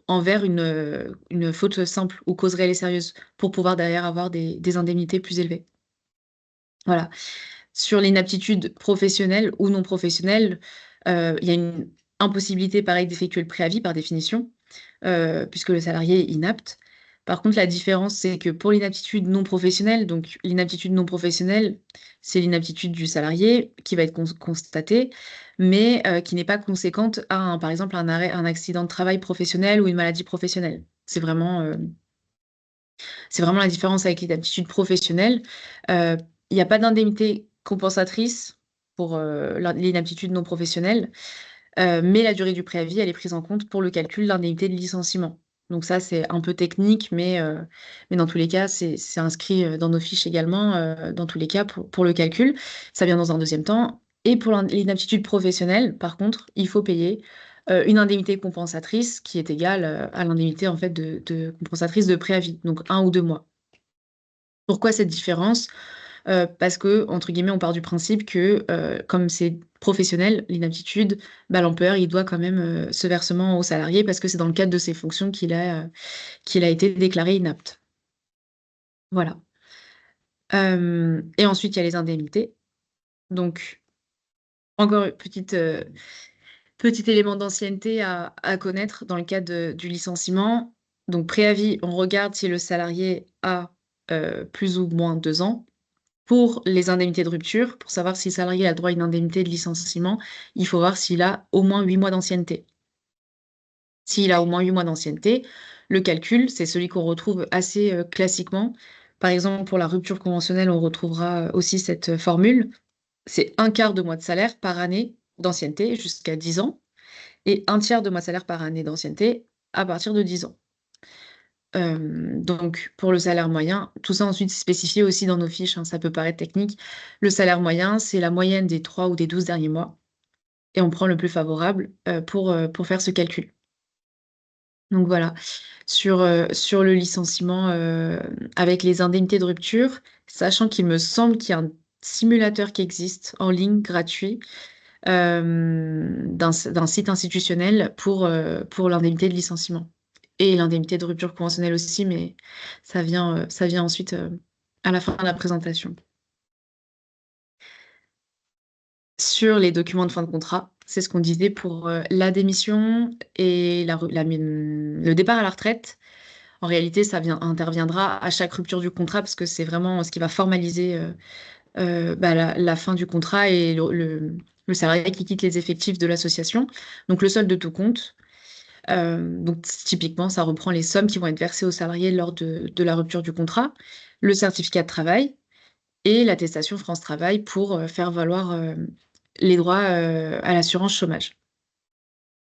envers une faute simple ou cause réelle et sérieuse pour pouvoir derrière avoir des indemnités plus élevées. Voilà. Sur l'inaptitude professionnelle ou non professionnelle, il y a une impossibilité, pareil, d'effectuer le préavis par définition, puisque le salarié est inapte. Par contre, la différence, c'est que pour l'inaptitude non professionnelle, donc l'inaptitude non professionnelle, c'est l'inaptitude du salarié qui va être constatée, mais qui n'est pas conséquente à, par exemple, un arrêt, un accident de travail professionnel ou une maladie professionnelle. C'est vraiment la différence avec l'inaptitude professionnelle. Il n'y a pas d'indemnité compensatrice pour l'inaptitude non professionnelle, mais la durée du préavis, elle est prise en compte pour le calcul de l'indemnité de licenciement. Donc ça, c'est un peu technique, mais dans tous les cas, c'est inscrit dans nos fiches également, dans tous les cas, pour le calcul. Ça vient dans un deuxième temps. Et pour l'inaptitude professionnelle, par contre, il faut payer une indemnité compensatrice qui est égale à l'indemnité en fait compensatrice de préavis, donc 1 ou 2 mois. Pourquoi cette différence? Parce que, entre guillemets, on part du principe que, comme c'est professionnel, l'inaptitude, bah, l'employeur, il doit quand même ce versement au salarié parce que c'est dans le cadre de ses fonctions qu'il a été déclaré inapte. Voilà. Et ensuite, il y a les indemnités. Donc, encore une petit élément d'ancienneté à connaître dans le cadre du licenciement. Donc, préavis, on regarde si le salarié a plus ou moins 2 ans. Pour les indemnités de rupture, pour savoir si le salarié a droit à une indemnité de licenciement, il faut voir s'il a au moins 8 mois d'ancienneté. S'il a au moins 8 mois d'ancienneté, le calcul, c'est celui qu'on retrouve assez classiquement. Par exemple, pour la rupture conventionnelle, on retrouvera aussi cette formule. C'est 1/4 de mois de salaire par année d'ancienneté jusqu'à 10 ans et 1/3 de mois de salaire par année d'ancienneté à partir de 10 ans. Donc pour le salaire moyen, tout ça ensuite c'est spécifié aussi dans nos fiches, hein, ça peut paraître technique. Le salaire moyen, c'est la moyenne des 3 ou des 12 derniers mois et on prend le plus favorable, pour faire ce calcul. Donc voilà, sur le licenciement, avec les indemnités de rupture, sachant qu'il me semble qu'il y a un simulateur qui existe en ligne gratuit, d'un site institutionnel pour l'indemnité de licenciement et l'indemnité de rupture conventionnelle aussi, mais ça vient ensuite à la fin de la présentation. Sur les documents de fin de contrat, c'est ce qu'on disait pour la démission et le départ à la retraite. En réalité, interviendra à chaque rupture du contrat parce que c'est vraiment ce qui va formaliser bah, la fin du contrat et le salarié qui quitte les effectifs de l'association. Donc le solde de tout compte. Donc typiquement, ça reprend les sommes qui vont être versées aux salariés lors de la rupture du contrat, le certificat de travail et l'attestation France Travail pour faire valoir les droits à l'assurance chômage.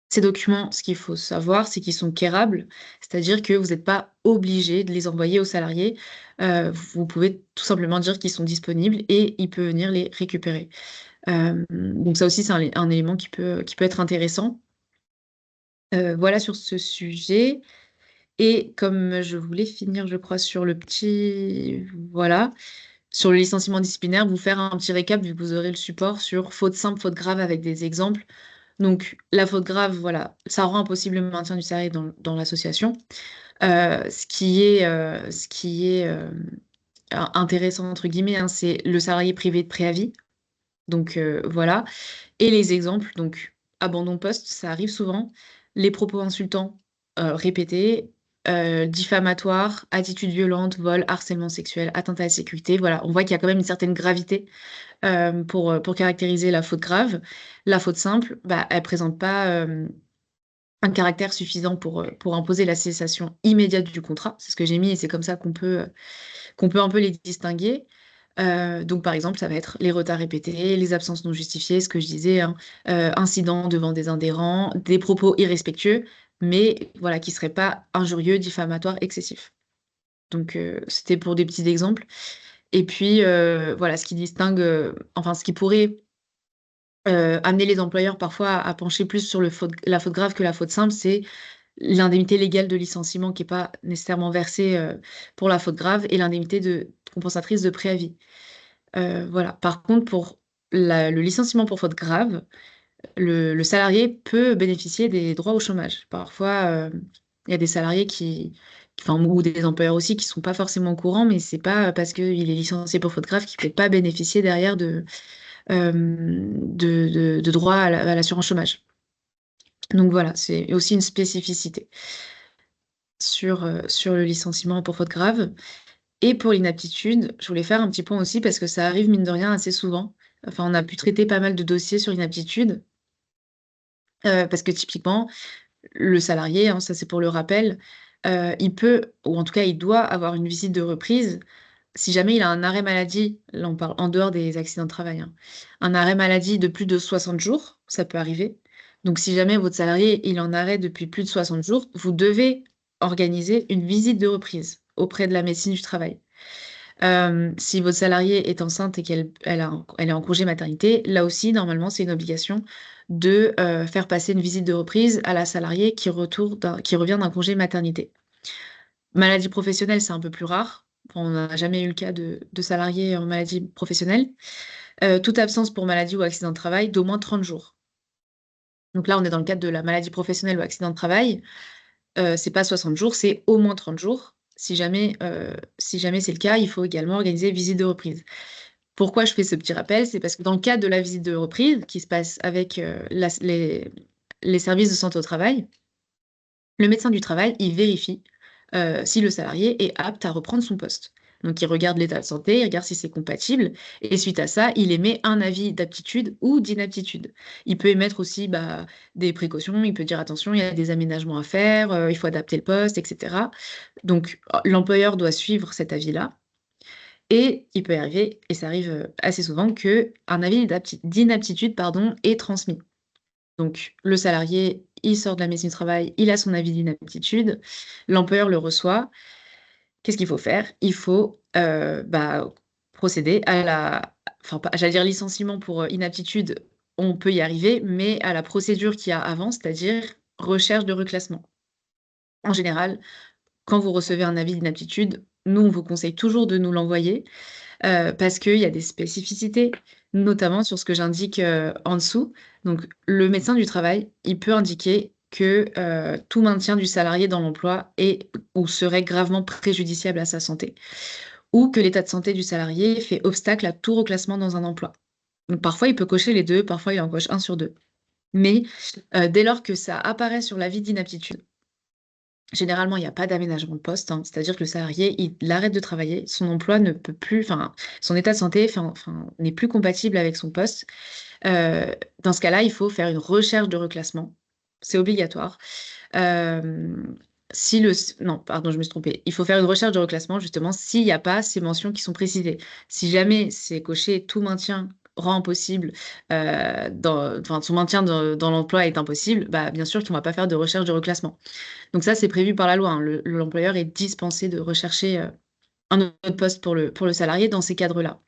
Ces documents, ce qu'il faut savoir, c'est qu'ils sont quérables, c'est-à-dire que vous n'êtes pas obligé de les envoyer aux salariés. Vous pouvez tout simplement dire qu'ils sont disponibles et il peut venir les récupérer. Donc ça aussi, c'est un élément qui peut être intéressant. Voilà sur ce sujet. Et comme je voulais finir, je crois, voilà, sur le licenciement disciplinaire, vous faire un petit récap vu que vous aurez le support sur faute simple, faute grave avec des exemples. Donc, la faute grave, voilà, ça rend impossible le maintien du salarié dans l'association. Ce qui est intéressant, entre guillemets, hein, c'est le salarié privé de préavis. Donc, voilà. Et les exemples, donc, abandon de poste, ça arrive souvent. Les propos insultants répétés, diffamatoires, attitudes violentes, vol, harcèlement sexuel, atteinte à la sécurité. Voilà, on voit qu'il y a quand même une certaine gravité pour caractériser la faute grave. La faute simple, bah, elle présente pas un caractère suffisant pour imposer la cessation immédiate du contrat. C'est ce que j'ai mis et c'est comme ça qu'on peut un peu les distinguer. Donc, par exemple, ça va être les retards répétés, les absences non justifiées, ce que je disais, hein, incidents devant des adhérents, des propos irrespectueux, mais voilà, qui ne seraient pas injurieux, diffamatoires, excessifs. Donc, c'était pour des petits exemples. Et puis, voilà, ce qui distingue, enfin, ce qui pourrait amener les employeurs parfois à pencher plus sur la faute grave que la faute simple, c'est l'indemnité légale de licenciement qui n'est pas nécessairement versée pour la faute grave et l'indemnité compensatrice de préavis. Voilà. Par contre, pour le licenciement pour faute grave, le salarié peut bénéficier des droits au chômage. Parfois, il y a des salariés enfin, ou des employeurs aussi qui sont pas forcément au courant, mais c'est pas parce qu'il est licencié pour faute grave qu'il peut pas bénéficier derrière de droits à l'assurance chômage. Donc voilà, c'est aussi une spécificité sur le licenciement pour faute grave. Et pour l'inaptitude, je voulais faire un petit point aussi parce que ça arrive mine de rien assez souvent. Enfin, on a pu traiter pas mal de dossiers sur l'inaptitude, parce que typiquement, le salarié, hein, ça c'est pour le rappel, il peut, ou en tout cas il doit avoir une visite de reprise si jamais il a un arrêt maladie, là on parle en dehors des accidents de travail, hein, un arrêt maladie de plus de 60 jours, ça peut arriver. Donc si jamais votre salarié il est en arrêt depuis plus de 60 jours, vous devez, 1 mois avant, vous devez lui faire une visite de reprise. Donc, organiser une visite de reprise auprès de la médecine du travail. Si votre salariée est enceinte et elle est en congé maternité, là aussi, normalement, c'est une obligation de faire passer une visite de reprise à la salariée qui revient d'un congé maternité. Maladie professionnelle, c'est un peu plus rare. Enfin, on n'a jamais eu le cas de salariés en maladie professionnelle. Toute absence pour maladie ou accident de travail d'au moins 30 jours. Donc là, on est dans le cadre de la maladie professionnelle ou accident de travail. C'est pas 60 jours, c'est au moins 30 jours. Si jamais c'est le cas, il faut également organiser visite de reprise. Pourquoi je fais ce petit rappel? C'est parce que dans le cadre de la visite de reprise, qui se passe avec les services de santé au travail, le médecin du travail, il vérifie si le salarié est apte à reprendre son poste. Donc, il regarde l'état de santé, il regarde si c'est compatible, et suite à ça, il émet un avis d'aptitude ou d'inaptitude. Il peut émettre aussi des précautions, il peut dire attention, il y a des aménagements à faire, il faut adapter le poste, etc. Donc, l'employeur doit suivre cet avis-là. Et il peut arriver, et ça arrive assez souvent, qu'un avis d'inaptitude, pardon, est transmis. Donc, le salarié, il sort de la médecine du travail, il a son avis d'inaptitude, l'employeur le reçoit. Qu'est-ce qu'il faut faire? Il faut procéder à enfin, j'allais dire licenciement pour inaptitude, on peut y arriver, mais à la procédure qu'il y a avant, c'est-à-dire recherche de reclassement. En général, quand vous recevez un avis d'inaptitude, nous, on vous conseille toujours de nous l'envoyer parce qu'il y a des spécificités, notamment sur ce que j'indique en dessous. Donc, le médecin du travail, il peut indiquer que tout maintien du salarié dans l'emploi est ou serait gravement préjudiciable à sa santé, ou que l'état de santé du salarié fait obstacle à tout reclassement dans un emploi. Donc, parfois, il peut cocher les deux, parfois, il en coche un sur deux. Mais dès lors que ça apparaît sur l'avis d'inaptitude, généralement, il n'y a pas d'aménagement de poste, hein. C'est-à-dire que le salarié, il arrête de travailler, son emploi ne peut plus, enfin, son état de santé n'est plus compatible avec son poste. Euh, Dans ce cas-là, il faut faire une recherche de reclassement. C'est obligatoire. Euh, si le... Non, pardon, je me suis trompée. Il faut faire une recherche de reclassement, justement, s'il n'y a pas ces mentions qui sont précisées. Si jamais c'est coché tout maintien rend impossible, enfin, son maintien dans l'emploi est impossible, bah, bien sûr qu'on ne va pas faire de recherche de reclassement. Donc ça, c'est prévu par la loi, hein. L'employeur est dispensé de rechercher un autre poste pour le salarié dans ces cadres-là.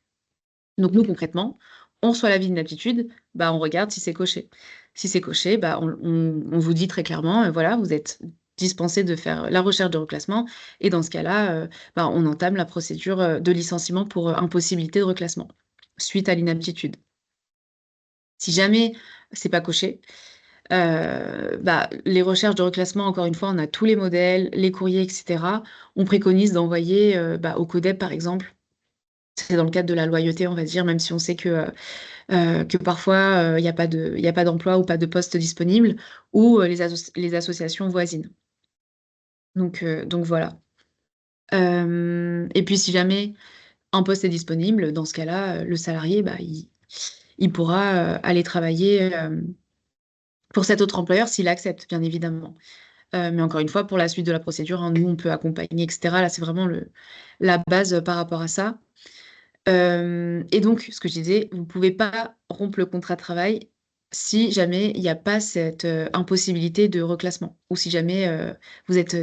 Donc nous, concrètement, on reçoit l'avis d'inaptitude, bah, on regarde si c'est coché. Si c'est coché, bah, on vous dit très clairement, voilà, vous êtes dispensé de faire la recherche de reclassement. Et dans ce cas-là, bah, on entame la procédure de licenciement pour impossibilité de reclassement suite à l'inaptitude. Si jamais c'est pas coché, les recherches de reclassement, encore une fois, on a tous les modèles, les courriers, etc. On préconise d'envoyer au CODEP, par exemple. C'est dans le cadre de la loyauté, on va dire, même si on sait que parfois, il y a pas d'emploi ou pas de poste disponible, ou les associations voisines. Donc voilà. Et puis, si jamais un poste est disponible, dans ce cas-là, le salarié, il pourra aller travailler pour cet autre employeur s'il accepte, bien évidemment. Mais encore une fois, pour la suite de la procédure, hein, nous, on peut accompagner, etc. Là, c'est vraiment la base par rapport à ça. Et donc, ce que je disais, vous ne pouvez pas rompre le contrat de travail si jamais il n'y a pas cette impossibilité de reclassement ou si jamais vous n'êtes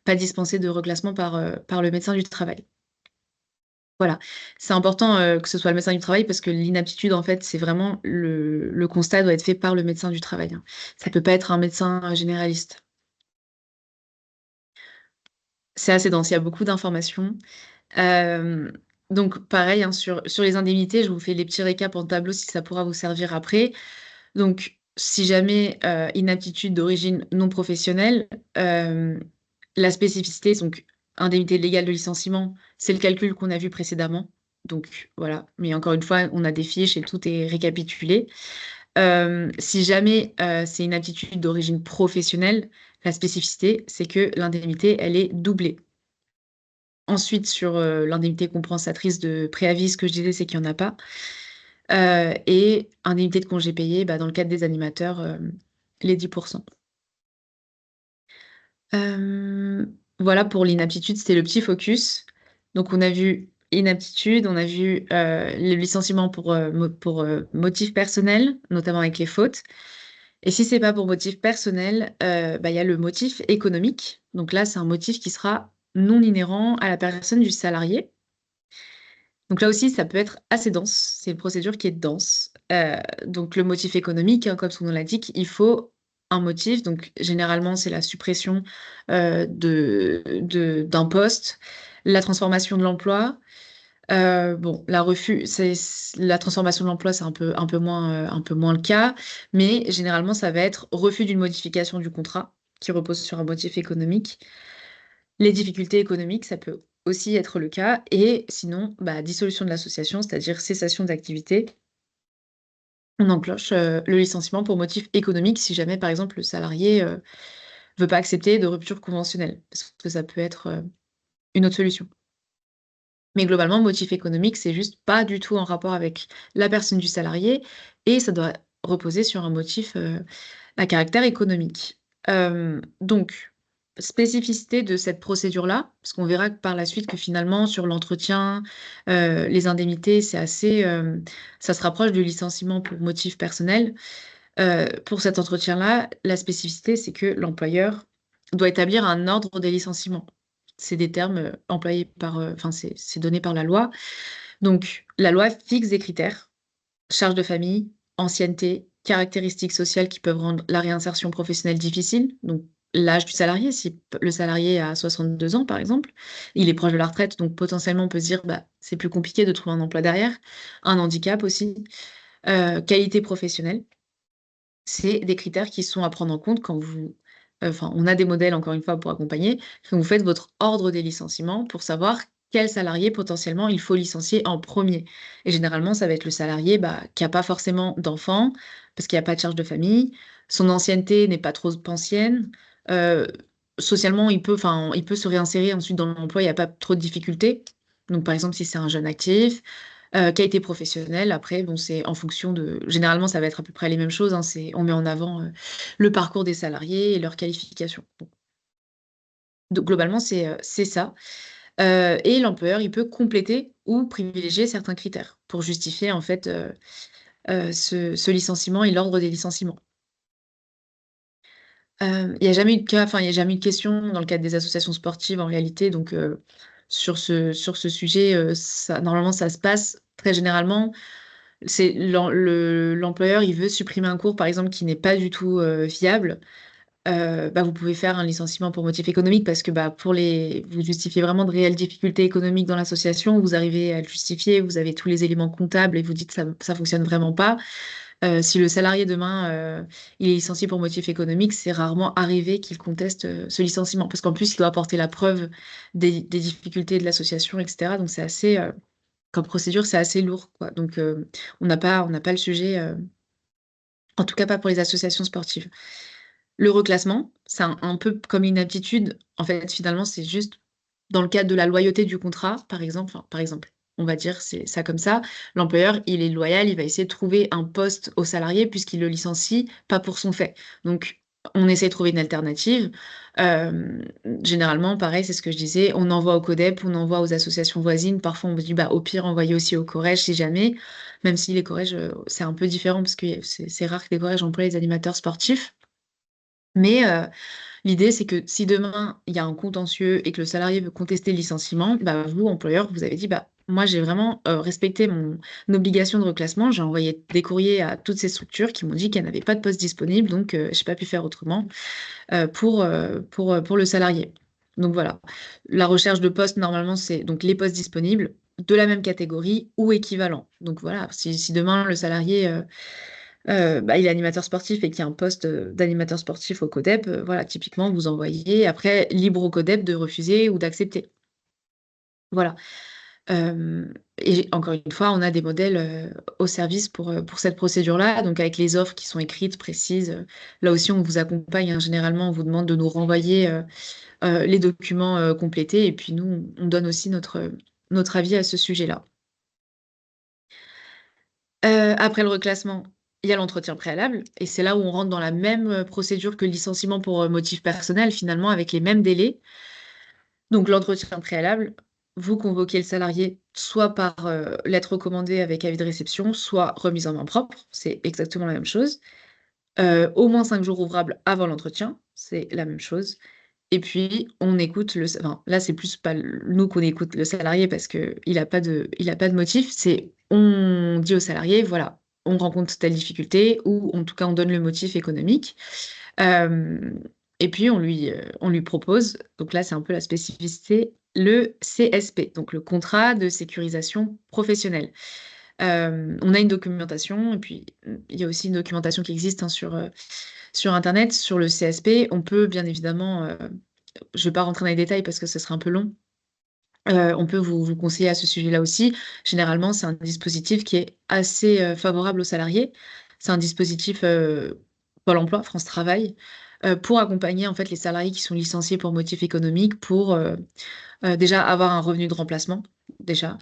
pas dispensé de reclassement par le médecin du travail. Voilà, c'est important que ce soit le médecin du travail parce que l'inaptitude, en fait, c'est vraiment le constat doit être fait par le médecin du travail, hein. Ça ne peut pas être un médecin généraliste. C'est assez dense, il y a beaucoup d'informations. Euh, donc, pareil, hein, sur les indemnités, je vous fais les petits récaps en tableau si ça pourra vous servir après. Donc, si jamais inaptitude d'origine non professionnelle, la spécificité, donc indemnité légale de licenciement, c'est le calcul qu'on a vu précédemment. Donc, voilà. Mais encore une fois, on a des fiches et tout est récapitulé. Si jamais c'est une aptitude d'origine professionnelle, la spécificité, c'est que l'indemnité, elle est doublée. Ensuite, sur l'indemnité compensatrice de préavis, ce que je disais, c'est qu'il n'y en a pas. Et indemnité de congé payé, dans le cadre des animateurs, les 10%. Euh, voilà pour l'inaptitude, c'était le petit focus. Donc, on a vu inaptitude, on a vu le licenciement pour motif personnel, notamment avec les fautes. Et si c'est pas pour motif personnel, bah, il y a le motif économique. Donc là, c'est un motif qui sera non inhérent à la personne du salarié. Donc là aussi, ça peut être assez dense. C'est une procédure qui est dense. Donc le motif économique, hein, comme son nom l'indique, il faut un motif. Donc généralement, c'est la suppression d'un poste, la transformation de l'emploi. Bon, la transformation de l'emploi, c'est un peu moins le cas, mais généralement, ça va être refus d'une modification du contrat qui repose sur un motif économique. Les difficultés économiques, ça peut aussi être le cas, et sinon, bah, dissolution de l'association, c'est-à-dire cessation d'activité. On enclenche le licenciement pour motif économique si jamais, par exemple, le salarié veut pas accepter de rupture conventionnelle, parce que ça peut être une autre solution. Mais globalement, motif économique, c'est juste pas du tout en rapport avec la personne du salarié et ça doit reposer sur un motif à caractère économique. Donc, spécificité de cette procédure-là, parce qu'on verra que par la suite que finalement, sur l'entretien, les indemnités, ça se rapproche du licenciement pour motif personnel. Pour cet entretien-là, la spécificité, c'est que l'employeur doit établir un ordre des licenciements. C'est des termes employés enfin, c'est donné par la loi. Donc, la loi fixe des critères, charge de famille, ancienneté, caractéristiques sociales qui peuvent rendre la réinsertion professionnelle difficile. Donc, l'âge du salarié, si le salarié a 62 ans, par exemple, il est proche de la retraite, donc potentiellement on peut se dire, bah, c'est plus compliqué de trouver un emploi derrière. Un handicap aussi, qualité professionnelle. C'est des critères qui sont à prendre en compte quand enfin, on a des modèles, encore une fois, pour accompagner, quand vous faites votre ordre des licenciements pour savoir quel salarié potentiellement il faut licencier en premier. Et généralement, ça va être le salarié bah, qui n'a pas forcément d'enfants, parce qu'il n'y a pas de charge de famille, son ancienneté n'est pas trop ancienne, euh, socialement, enfin, il peut se réinsérer ensuite dans l'emploi, il n'y a pas trop de difficultés. Donc, par exemple, si c'est un jeune actif, qualité professionnelle, après, bon, c'est en fonction de. Généralement, ça va être à peu près les mêmes choses, hein, on met en avant le parcours des salariés et leurs qualifications. Bon. Donc, globalement, c'est ça. Et l'employeur, il peut compléter ou privilégier certains critères pour justifier, en fait, ce licenciement et l'ordre des licenciements. Il n'y a jamais eu de cas, enfin, il n'y a jamais eu de question dans le cadre des associations sportives, en réalité. Donc, sur ce sujet, normalement, ça se passe très généralement. C'est l'employeur, il veut supprimer un cours, par exemple, qui n'est pas du tout viable. Bah, vous pouvez faire un licenciement pour motif économique parce que bah, vous justifiez vraiment de réelles difficultés économiques dans l'association, vous arrivez à le justifier, vous avez tous les éléments comptables et vous dites que ça fonctionne vraiment pas. Si le salarié demain il est licencié pour motif économique, c'est rarement arrivé qu'il conteste ce licenciement parce qu'en plus il doit apporter la preuve des difficultés de l'association, etc. Donc c'est assez, comme procédure, c'est assez lourd, quoi. Donc on n'a pas le sujet, en tout cas pas pour les associations sportives. Le reclassement, c'est un peu comme une aptitude. En fait, finalement, c'est juste dans le cadre de la loyauté du contrat, par exemple. Enfin, par exemple, on va dire c'est ça comme ça. L'employeur, il est loyal, il va essayer de trouver un poste au salarié puisqu'il le licencie, pas pour son fait. Donc, on essaie de trouver une alternative. Euh, Généralement, pareil, c'est ce que je disais, on envoie au CODEP, on envoie aux associations voisines. Parfois, on se dit, bah, au pire, envoyer aussi au collège si jamais. Même si les collèges, c'est un peu différent parce que c'est rare que les collèges emploient les animateurs sportifs. Mais l'idée, c'est que si demain, il y a un contentieux et que le salarié veut contester le licenciement, bah, vous, employeur, vous avez dit, bah, moi, j'ai vraiment respecté mon obligation de reclassement. J'ai envoyé des courriers à toutes ces structures qui m'ont dit qu'elles n'avaient pas de poste disponible, donc je n'ai pas pu faire autrement pour le salarié. Donc voilà, la recherche de poste, normalement, c'est donc les postes disponibles de la même catégorie ou équivalent. Donc voilà, si demain, le salarié bah, il est animateur sportif et qu'il y a un poste d'animateur sportif au CODEP, voilà, typiquement, vous envoyez. Après, libre au CODEP de refuser ou d'accepter. Voilà. Et encore une fois, on a des modèles au service pour cette procédure-là, donc avec les offres qui sont écrites, précises. Là aussi, on vous accompagne, hein. Généralement, on vous demande de nous renvoyer les documents complétés et puis nous, on donne aussi notre avis à ce sujet-là. Après le reclassement, il y a l'entretien préalable et c'est là où on rentre dans la même procédure que le licenciement pour motif personnel, finalement, avec les mêmes délais. Donc l'entretien préalable, vous convoquez le salarié soit par lettre recommandée avec avis de réception, soit remise en main propre, c'est exactement la même chose. au moins 5 jours ouvrables avant l'entretien, c'est la même chose. Et puis, on écoute enfin, là, c'est plus pas nous qu'on écoute le salarié parce qu'il a pas de motif. C'est on dit au salarié, voilà, on rencontre telle difficulté ou en tout cas, on donne le motif économique. Euh, et puis, on lui propose, donc là, c'est un peu la spécificité, le CSP, donc le contrat de sécurisation professionnelle. On a une documentation, et puis il y a aussi une documentation qui existe hein, sur Internet, sur le CSP. On peut bien évidemment, je ne vais pas rentrer dans les détails parce que ce serait un peu long, on peut vous conseiller à ce sujet-là aussi. Généralement, c'est un dispositif qui est assez favorable aux salariés. C'est un dispositif Pôle emploi, France Travail, pour accompagner en fait les salariés qui sont licenciés pour motif économique, pour déjà avoir un revenu de remplacement, déjà.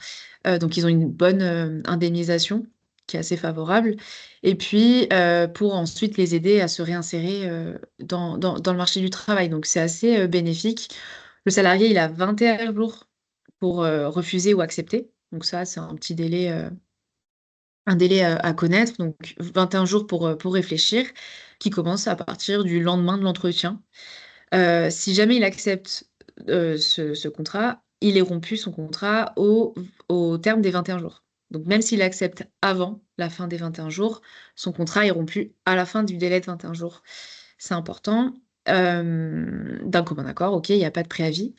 Donc ils ont une bonne indemnisation qui est assez favorable. Et puis pour ensuite les aider à se réinsérer dans le marché du travail. Donc c'est assez bénéfique. Le salarié, il a 21 jours pour refuser ou accepter. Donc ça, c'est un délai à connaître. Donc 21 jours pour réfléchir, qui commence à partir du lendemain de l'entretien. Si jamais il accepte ce contrat, il est rompu son contrat au terme des 21 jours. Donc même s'il accepte avant la fin des 21 jours, son contrat est rompu à la fin du délai de 21 jours. C'est important. D'un commun accord, ok, il n'y a pas de préavis.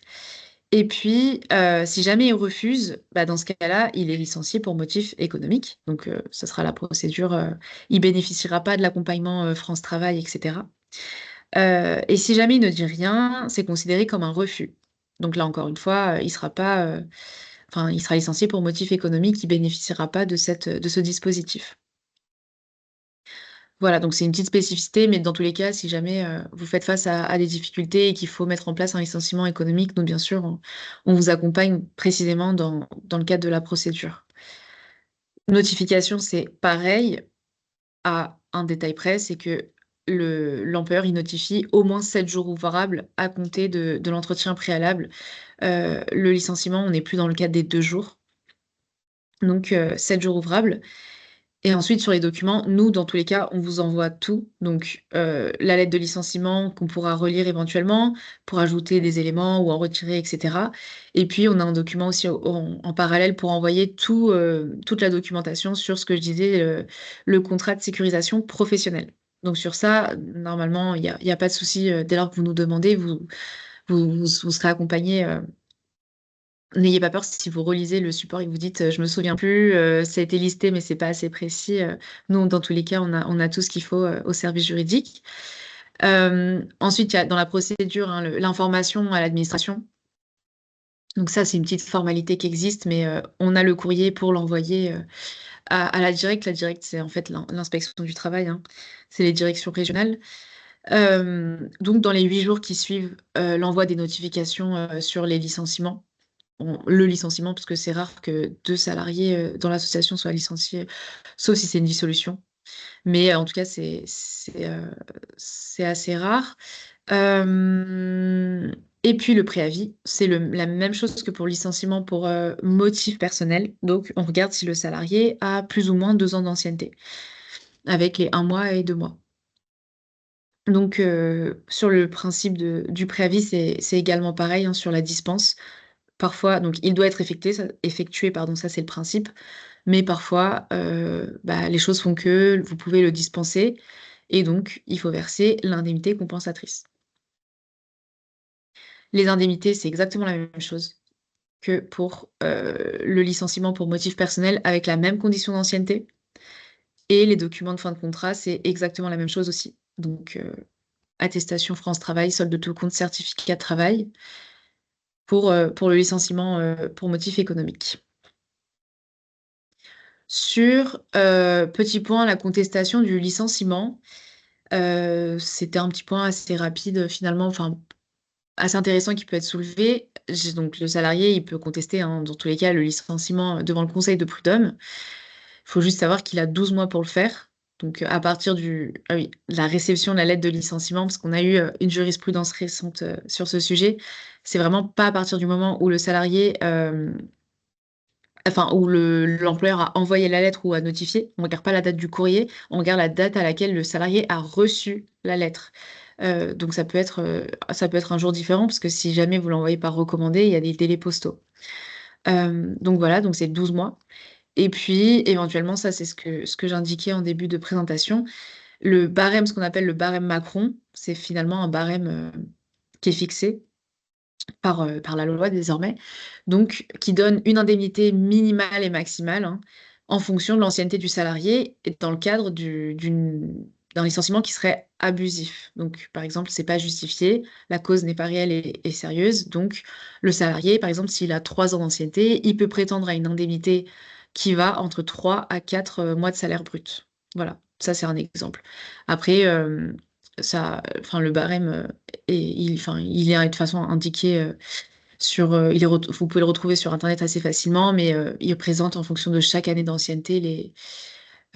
Et puis, si jamais il refuse, bah, dans ce cas-là, il est licencié pour motif économique. Donc, ça sera la procédure. Il bénéficiera pas de l'accompagnement France Travail, etc. Et si jamais il ne dit rien, c'est considéré comme un refus. Donc là, encore une fois, il sera pas, enfin, il sera licencié pour motif économique. Il bénéficiera pas de ce dispositif. Voilà, donc c'est une petite spécificité, mais dans tous les cas, si jamais vous faites face à des difficultés et qu'il faut mettre en place un licenciement économique, nous, bien sûr, on vous accompagne précisément dans le cadre de la procédure. Notification, c'est pareil, à un détail près, c'est que l'employeur, il notifie au moins 7 jours ouvrables à compter de l'entretien préalable. Le licenciement, on n'est plus dans le cadre des 2 jours, donc 7 jours ouvrables. Et ensuite, sur les documents, nous, dans tous les cas, on vous envoie tout. Donc, la lettre de licenciement qu'on pourra relire éventuellement pour ajouter des éléments ou en retirer, etc. Et puis, on a un document aussi en parallèle pour envoyer toute la documentation sur ce que je disais, le contrat de sécurisation professionnelle. Donc, sur ça, normalement, il y a pas de souci. Dès lors que vous nous demandez, vous serez accompagné. N'ayez pas peur si vous relisez le support et que vous dites je me souviens plus, ça a été listé mais c'est pas assez précis. Nous, dans tous les cas, on a tout ce qu'il faut au service juridique. Ensuite, il y a dans la procédure hein, l'information à l'administration. Donc ça, c'est une petite formalité qui existe, mais on a le courrier pour l'envoyer à la directe. La directe, c'est en fait l'inspection du travail, hein. C'est les directions régionales. Donc dans les 8 jours qui suivent l'envoi des notifications sur les licenciements, le licenciement, parce que c'est rare que 2 salariés dans l'association soient licenciés, sauf si c'est une dissolution. Mais en tout cas, c'est assez rare. Et puis le préavis, c'est la même chose que pour le licenciement pour motif personnel. Donc, on regarde si le salarié a plus ou moins 2 ans d'ancienneté, avec les 1 mois et 2 mois. Donc, sur le principe du préavis, c'est également pareil hein, sur la dispense. Parfois, donc il doit être effectué, pardon, ça c'est le principe, mais parfois, bah, les choses font que vous pouvez le dispenser et donc il faut verser l'indemnité compensatrice. Les indemnités, c'est exactement la même chose que pour le licenciement pour motif personnel avec la même condition d'ancienneté et les documents de fin de contrat, c'est exactement la même chose aussi. Donc, attestation France Travail, solde de tout compte, certificat de travail pour le licenciement pour motif économique. Sur, petit point, la contestation du licenciement, c'était un petit point assez rapide, finalement, enfin, assez intéressant qui peut être soulevé. Donc le salarié, il peut contester, hein, dans tous les cas, le licenciement devant le conseil de prud'homme. Il faut juste savoir qu'il a 12 mois pour le faire. Donc à partir ah oui, de la réception de la lettre de licenciement, parce qu'on a eu, une jurisprudence récente, sur ce sujet. C'est vraiment pas à partir du moment où le salarié, enfin, où l'employeur a envoyé la lettre ou a notifié. On ne regarde pas la date du courrier, on regarde la date à laquelle le salarié a reçu la lettre. Donc ça peut être un jour différent, parce que si jamais vous l'envoyez par recommandé, il y a des délais postaux. Donc voilà, donc c'est 12 mois. Et puis, éventuellement, ça c'est ce que j'indiquais en début de présentation, le barème, ce qu'on appelle le barème Macron, c'est finalement un barème qui est fixé par la loi désormais, donc qui donne une indemnité minimale et maximale, hein, en fonction de l'ancienneté du salarié et dans le cadre d'un licenciement qui serait abusif. Donc, par exemple, c'est pas justifié, la cause n'est pas réelle et sérieuse. Donc, le salarié, par exemple, s'il a 3 ans d'ancienneté, il peut prétendre à une indemnité qui va entre 3 à 4 mois de salaire brut. Voilà, ça c'est un exemple. Après, enfin, le barème enfin, il est de toute façon indiqué vous pouvez le retrouver sur Internet assez facilement, mais il présente en fonction de chaque année d'ancienneté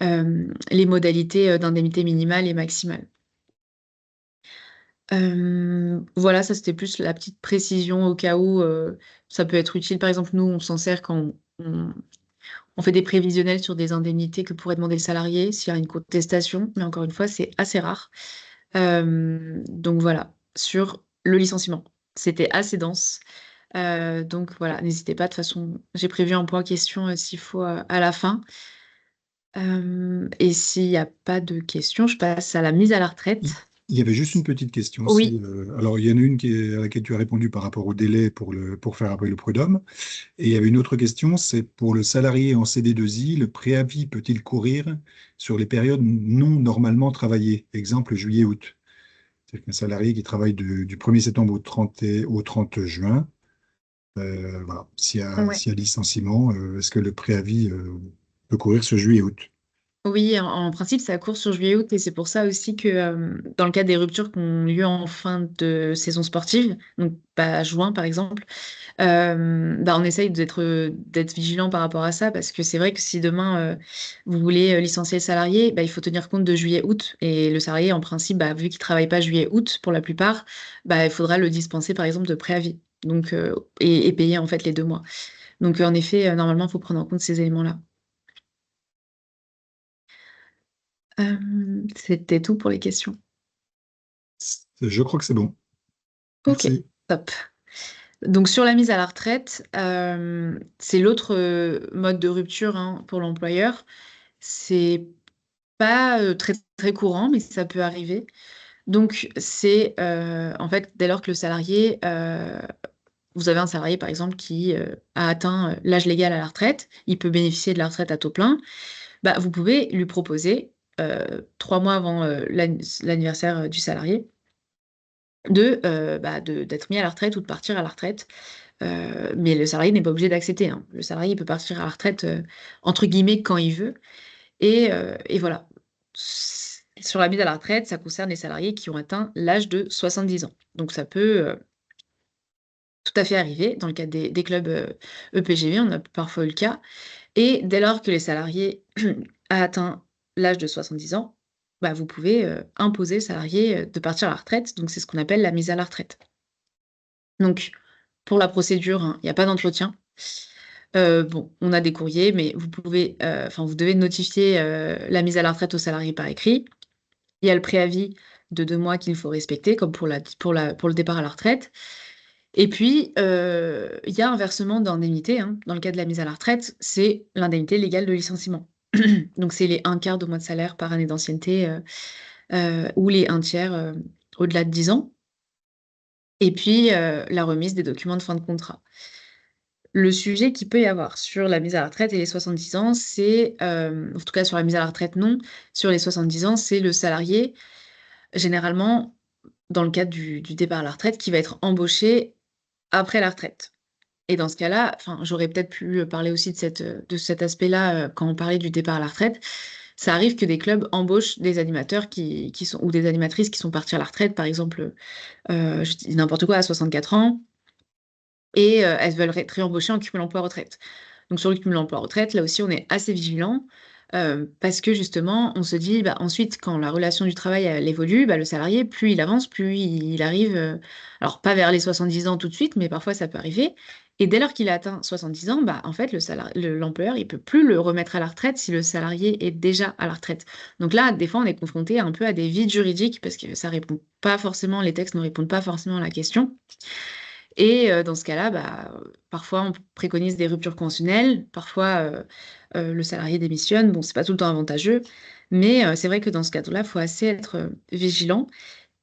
les modalités d'indemnité minimale et maximale. Voilà, ça c'était plus la petite précision au cas où ça peut être utile. Par exemple, nous, on s'en sert quand on fait des prévisionnels sur des indemnités que pourrait demander le salarié s'il y a une contestation, mais encore une fois, c'est assez rare. Donc voilà, sur le licenciement. C'était assez dense. Donc voilà, n'hésitez pas. De toute façon, j'ai prévu un point question s'il faut à la fin. Et s'il n'y a pas de questions, je passe à la mise à la Il retraite. il y avait juste une petite question aussi. Oui, Alors, il y en a une à laquelle tu as répondu par rapport au délai pour faire appel au prud'homme. Et il y avait une autre question, c'est pour le salarié en CD2I, le préavis peut-il courir sur les périodes non normalement travaillées? Exemple, juillet-août. C'est-à-dire qu'un salarié qui travaille du 1er septembre au 30 juin, voilà, ouais. s'il y a licenciement, est-ce que le préavis peut courir sur juillet-août? Oui, en principe, ça court sur juillet-août et c'est pour ça aussi que dans le cas des ruptures qui ont lieu en fin de saison sportive, donc pas juin par exemple, on essaye d'être vigilant par rapport à ça parce que c'est vrai que si demain vous voulez licencier le salarié, il faut tenir compte de juillet-août et le salarié en principe, vu qu'il travaille pas juillet-août pour la plupart, il faudra le dispenser par exemple de préavis, donc et payer en fait les 2 mois. Donc en effet, normalement, il faut prendre en compte ces éléments-là. C'était tout pour les questions. Je crois que c'est bon. Ok, Merci. top. Donc sur la mise à la retraite, c'est l'autre mode de rupture, hein, pour l'employeur. C'est pas très très courant, mais ça peut arriver. Donc c'est en fait dès lors que le salarié, vous avez un salarié par exemple qui a atteint l'âge légal à la retraite, il peut bénéficier de la retraite à taux plein. Vous pouvez lui proposer 3 mois avant l'anniversaire du salarié d'être mis à la retraite ou de partir à la retraite. Mais le salarié n'est pas obligé d'accepter, hein. Le salarié il peut partir à la retraite entre guillemets quand il veut. Et voilà. Sur la mise à la retraite, ça concerne les salariés qui ont atteint l'âge de 70 ans. Donc ça peut tout à fait arriver. Dans le cadre des clubs EPGV, on a parfois eu le cas. Et dès lors que les salariés a atteint l'âge de 70 ans, vous pouvez imposer au salarié de partir à la retraite. Donc c'est ce qu'on appelle la mise à la retraite. Donc pour la procédure, hein, il n'y a pas d'entretien. Bon, on a des courriers, mais vous devez notifier la mise à la retraite au salarié par écrit. Il y a le préavis de 2 mois qu'il faut respecter, comme pour le départ à la retraite. Et puis, il y a un versement d'indemnité, hein. Dans le cas de la mise à la retraite, c'est l'indemnité légale de licenciement. Donc, c'est les un quart de mois de salaire par année d'ancienneté ou les un tiers au-delà de 10 ans. Et puis, la remise des documents de fin de contrat. Le sujet qu'il peut y avoir sur la mise à la retraite et les 70 ans, c'est, en tout cas sur la mise à la retraite, non. Sur les 70 ans, c'est le salarié, généralement, dans le cadre du départ à la retraite, qui va être embauché après la retraite. Et dans ce cas-là, enfin, j'aurais peut-être pu parler aussi de cet aspect-là quand on parlait du départ à la retraite. Ça arrive que des clubs embauchent des animateurs qui sont, ou des animatrices qui sont partis à la retraite, par exemple, je dis n'importe quoi, à 64 ans, et elles veulent être réembauchées en cumul emploi-retraite. Donc sur le cumul emploi-retraite, là aussi, on est assez vigilant parce que justement, on se dit, ensuite, quand la relation du travail elle évolue, le salarié, plus il avance, plus il arrive, alors pas vers les 70 ans tout de suite, mais parfois ça peut arriver. Et dès lors qu'il a atteint 70 ans, bah, en fait, l'employeur, il peut plus le remettre à la retraite si le salarié est déjà à la retraite. Donc là, des fois, on est confronté un peu à des vides juridiques parce que ça répond pas forcément, les textes ne répondent pas forcément à la question. Et dans ce cas-là, bah, parfois, on préconise des ruptures conventionnelles, parfois, le salarié démissionne. Bon, c'est pas tout le temps avantageux, mais c'est vrai que dans ce cadre-là, il faut assez être vigilant.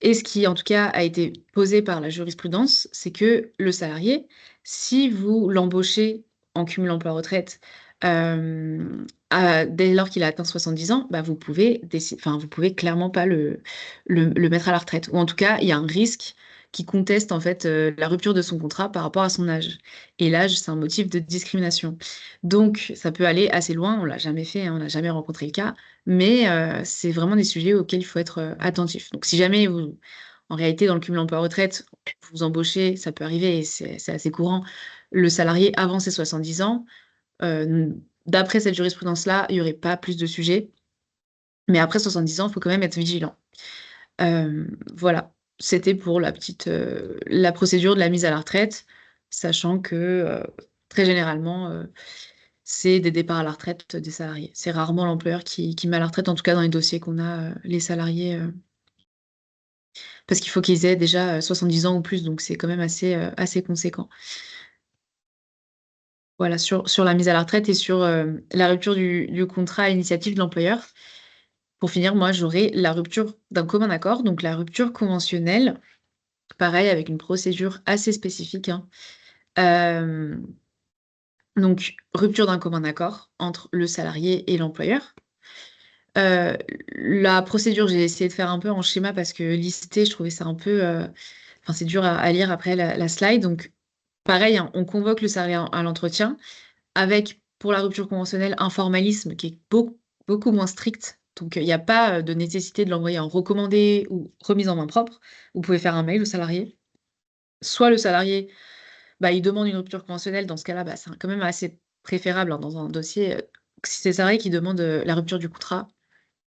Et ce qui, en tout cas, a été posé par la jurisprudence, c'est que le salarié, si vous l'embauchez en cumul emploi-retraite, dès lors qu'il a atteint 70 ans, bah, vous pouvez clairement pas le mettre à la retraite. Ou en tout cas, il y a un risque qui conteste en fait la rupture de son contrat par rapport à son âge. Et l'âge, c'est un motif de discrimination. Donc, ça peut aller assez loin. On l'a jamais fait, hein, on n'a jamais rencontré le cas, mais c'est vraiment des sujets auxquels il faut être attentif. Donc, si jamais vous, en réalité, dans le cumul emploi-retraite, vous embauchez, ça peut arriver et c'est assez courant, le salarié avant ses 70 ans, euh, d'après cette jurisprudence-là, il n'y aurait pas plus de sujets. Mais après 70 ans, il faut quand même être vigilant. Voilà, c'était pour la procédure de la mise à la retraite, sachant que très généralement, c'est des départs à la retraite des salariés. C'est rarement l'employeur qui met à la retraite, en tout cas dans les dossiers qu'on a, les salariés, parce qu'il faut qu'ils aient déjà 70 ans ou plus, donc c'est quand même assez conséquent. Voilà, sur la mise à la retraite et sur la rupture du contrat à l'initiative de l'employeur. Pour finir, moi, j'aurais la rupture d'un commun accord, donc la rupture conventionnelle, pareil, avec une procédure assez spécifique, hein. Euh, donc, rupture d'un commun accord entre le salarié et l'employeur. Euh, la procédure, j'ai essayé de faire un peu en schéma parce que lister, je trouvais ça un peu. Enfin, c'est dur à lire après la slide. Donc, pareil, hein, on convoque le salarié à l'entretien avec, pour la rupture conventionnelle, un formalisme qui est beaucoup moins strict. Donc, il n'y a pas de nécessité de l'envoyer en recommandé ou remise en main propre. Vous pouvez faire un mail au salarié. Soit le salarié, bah, il demande une rupture conventionnelle. Dans ce cas-là, bah, c'est quand même assez préférable hein, dans un dossier. Si c'est le salarié qui demande la rupture du contrat,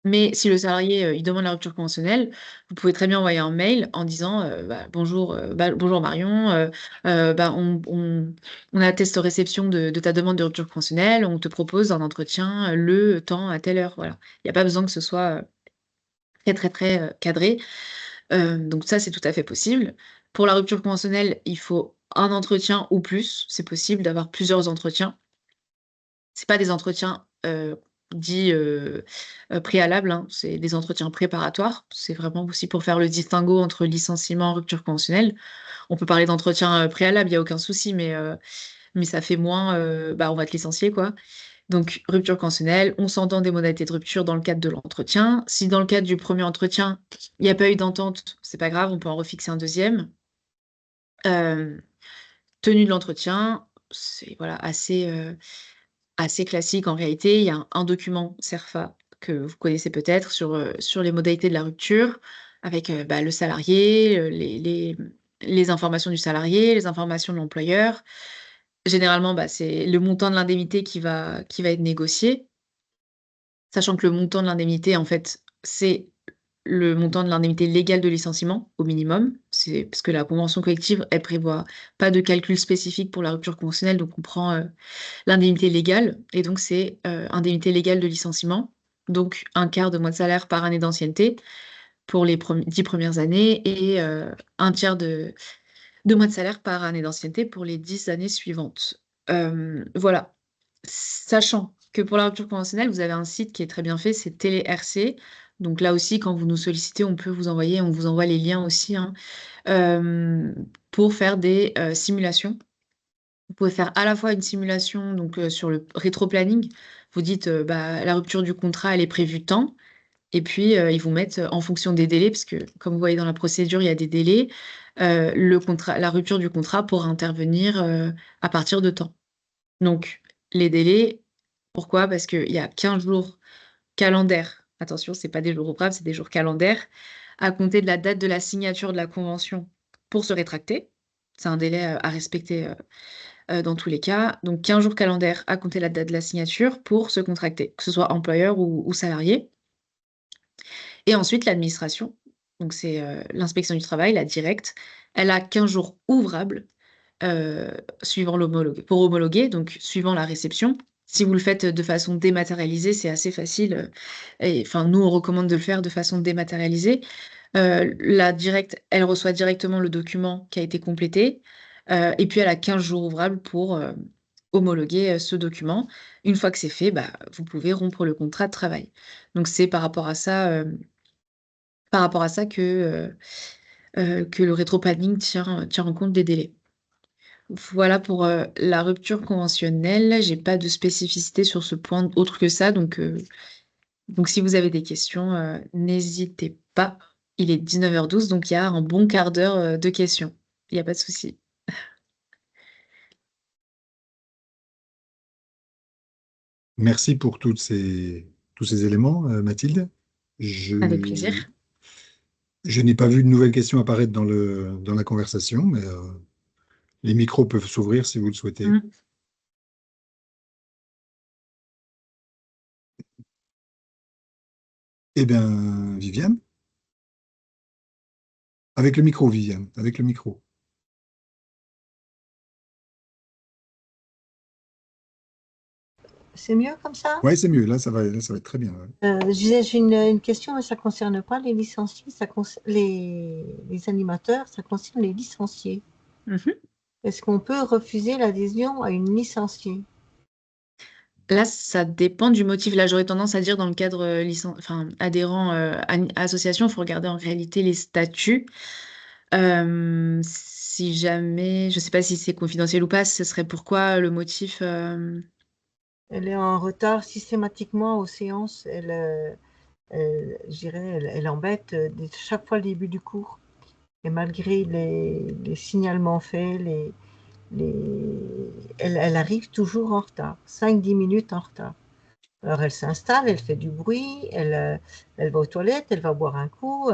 mais si le salarié, il demande la rupture conventionnelle, vous pouvez très bien envoyer un mail en disant, bah, bonjour Marion, bah, on atteste réception de ta demande de rupture conventionnelle, on te propose un entretien le temps à telle heure. Voilà. Il n'y a pas besoin que ce soit très très très cadré. Donc ça, c'est tout à fait possible. Pour la rupture conventionnelle, il faut un entretien ou plus. C'est possible d'avoir plusieurs entretiens. C'est pas des entretiens dits préalables, hein, c'est des entretiens préparatoires. C'est vraiment aussi pour faire le distinguo entre licenciement et rupture conventionnelle. On peut parler d'entretien préalable, il n'y a aucun souci, mais ça fait moins, bah, on va te licencier, quoi. Donc, rupture conventionnelle, on s'entend des modalités de rupture dans le cadre de l'entretien. Si dans le cadre du premier entretien, il n'y a pas eu d'entente, c'est pas grave, on peut en refixer un deuxième. Euh, tenue de l'entretien, c'est voilà, assez classique en réalité. Il y a un document CERFA que vous connaissez peut-être sur les modalités de la rupture, avec bah, le salarié, les informations du salarié, les informations de l'employeur. Généralement, bah, c'est le montant de l'indemnité qui va être négocié, sachant que le montant de l'indemnité, en fait, c'est le montant de l'indemnité légale de licenciement au minimum. C'est parce que la convention collective, elle prévoit pas de calcul spécifique pour la rupture conventionnelle, donc on prend l'indemnité légale, et donc c'est indemnité légale de licenciement, donc un quart de mois de salaire par année d'ancienneté pour les 10 premières années et un tiers de mois de salaire par année d'ancienneté pour les 10 années suivantes. Voilà. Sachant que pour la rupture conventionnelle, vous avez un site qui est très bien fait, c'est TéléRC. Donc là aussi, quand vous nous sollicitez, on vous envoie les liens aussi hein, euh, pour faire des simulations. Vous pouvez faire à la fois une simulation donc sur le rétro-planning. Vous dites bah, la rupture du contrat, elle est prévue tant. Et puis ils vous mettent en fonction des délais, parce que comme vous voyez dans la procédure, il y a des délais. La rupture du contrat pourra intervenir à partir de temps. Donc les délais, pourquoi? Parce qu'il y a 15 jours calendaires. Attention, c'est pas des jours ouvrables, c'est des jours calendaires à compter de la date de la signature de la convention pour se rétracter. C'est un délai à respecter dans tous les cas. Donc 15 jours calendaires à compter la date de la signature pour se contracter, que ce soit employeur ou salarié. Et ensuite, l'administration, donc c'est l'inspection du travail, la directe, elle a 15 jours ouvrables euh, pour homologuer, donc suivant la réception. Si vous le faites de façon dématérialisée, c'est assez facile. Et enfin, nous, on recommande de le faire de façon dématérialisée. La directe, elle reçoit directement le document qui a été complété, et puis elle a 15 jours ouvrables pour homologuer ce document. Une fois que c'est fait, bah, vous pouvez rompre le contrat de travail. Donc c'est par rapport à ça que le rétro-planning tient en compte des délais. Voilà pour la rupture conventionnelle. J'ai pas de spécificité sur ce point autre que ça, donc si vous avez des questions, n'hésitez pas. Il est 19h12, donc il y a un bon quart d'heure de questions. Il n'y a pas de souci. Merci pour tous ces éléments, Mathilde. Avec Je, plaisir. je n'ai pas vu de nouvelles questions apparaître dans la conversation, mais les micros peuvent s'ouvrir si vous le souhaitez. Mm. Eh bien, Viviane, avec le micro, Viviane, avec le micro. C'est mieux comme ça? Ouais, c'est mieux, là, ça va être très bien. Ouais. Je disais, j'ai une question, mais ça ne concerne pas les licenciés, les animateurs, ça concerne les licenciés. Mhm. Est-ce qu'on peut refuser l'adhésion à une licenciée? Là, ça dépend du motif. Là, j'aurais tendance à dire dans le cadre enfin, adhérent association, il faut regarder en réalité les statuts. Si jamais, je ne sais pas si c'est confidentiel ou pas, ce serait pourquoi le motif. Elle est en retard systématiquement aux séances. Je dirais, elle embête chaque fois le début du cours. Et malgré les signalements faits, elle arrive toujours en retard, 5-10 minutes en retard. Alors elle s'installe, elle fait du bruit, elle va aux toilettes, elle va boire un coup.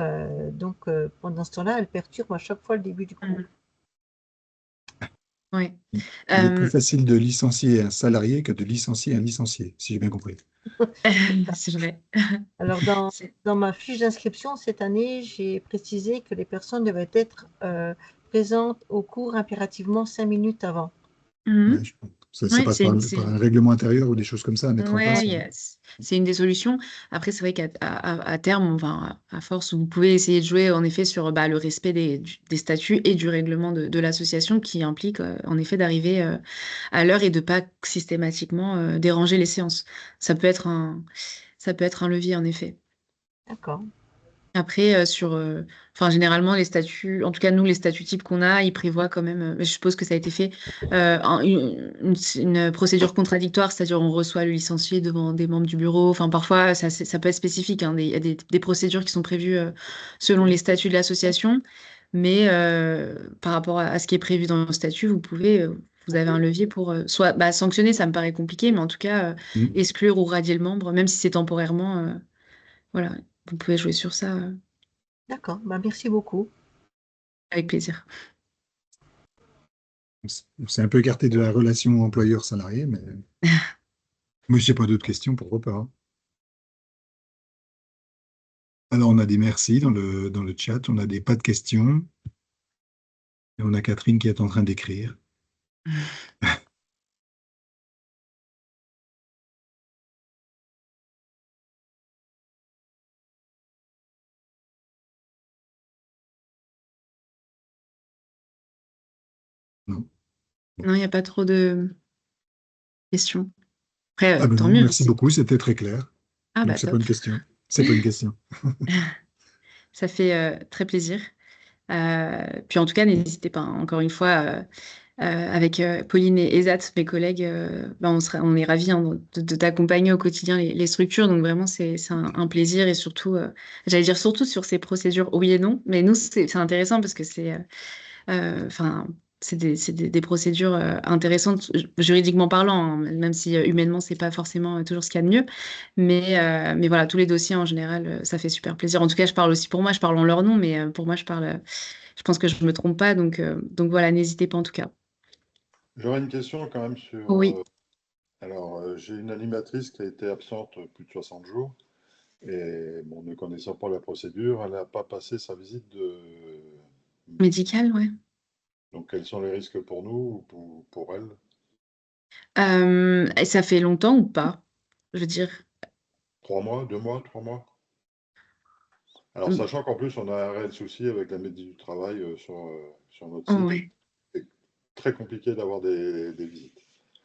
Donc pendant ce temps-là, elle perturbe à chaque fois le début du cours. Mhm. Ouais. Il est plus Euh, facile de licencier un salarié que de licencier un licencié, si j'ai bien compris. c'est vrai. Alors C'est- dans ma fiche d'inscription cette année, j'ai précisé que les personnes devaient être présentes au cours impérativement 5 minutes avant. Ouais, Mhm. ça Ouais, passe par un règlement intérieur ou des choses comme ça à mettre en place. ouais, Ouais. c'est une des solutions. Après, c'est vrai qu'à terme, enfin, à force, vous pouvez essayer de jouer en effet sur bah, le respect des statuts et du règlement de l'association qui implique en effet d'arriver à l'heure et de pas systématiquement déranger les séances. Ça peut être un levier en effet. D'accord. Après, enfin, généralement, les statuts, en tout cas, nous, les statuts types qu'on a, ils prévoient quand même, mais je suppose que ça a été fait, une procédure contradictoire, c'est-à-dire on reçoit le licencié devant des membres du bureau. Enfin, parfois, ça peut être spécifique, hein, il y a des procédures qui sont prévues selon les statuts de l'association, mais par rapport à ce qui est prévu dans le statut, vous avez un levier pour soit bah, sanctionner, ça me paraît compliqué, mais en tout cas, Mm. exclure ou radier le membre, même si c'est temporairement, voilà, vous pouvez jouer sur ça. D'accord. Bah, merci beaucoup. Avec plaisir. On s'est un peu écarté de la relation employeur-salarié, mais moi, je n'ai pas d'autres questions, pourquoi pas. Hein. Alors, on a des merci dans le chat, on a des pas de questions, et on a Catherine qui est en train d'écrire. Non. Bon. Non, il n'y a pas trop de questions. Après, Ah ben tant non, mieux. merci beaucoup, c'était très clair. Ah Donc, bah c'est pas top. une question. C'est pas une question. Ça fait très plaisir. Puis en tout cas, n'hésitez pas, hein, encore une fois, avec Pauline et Ezat, mes collègues, bah, on est ravis hein, de t'accompagner au quotidien les structures. Donc vraiment, c'est un plaisir et surtout, j'allais dire surtout sur ces procédures oui et non. Mais nous, c'est intéressant parce que enfin, des procédures intéressantes juridiquement parlant, hein, même si humainement, c'est pas forcément toujours ce qu'il y a de mieux. Mais voilà, tous les dossiers en général, ça fait super plaisir. En tout cas, je parle aussi pour moi, je parle en leur nom, mais pour moi, je pense que je me trompe pas. Donc voilà, n'hésitez pas en tout cas. J'aurais une question quand même sur. Oui. J'ai une animatrice qui a été absente plus de 60 jours et, bon, ne connaissant pas la procédure, elle n'a pas passé sa visite de Médical, ouais. Donc, quels sont les risques pour nous ou pour elle? Et ça fait longtemps ou pas? Je veux dire, 3 mois, 2 mois, 3 mois? Alors, mm, sachant qu'en plus, on a un réel souci avec la médecine du travail sur notre site. ouais. C'est très compliqué d'avoir des visites.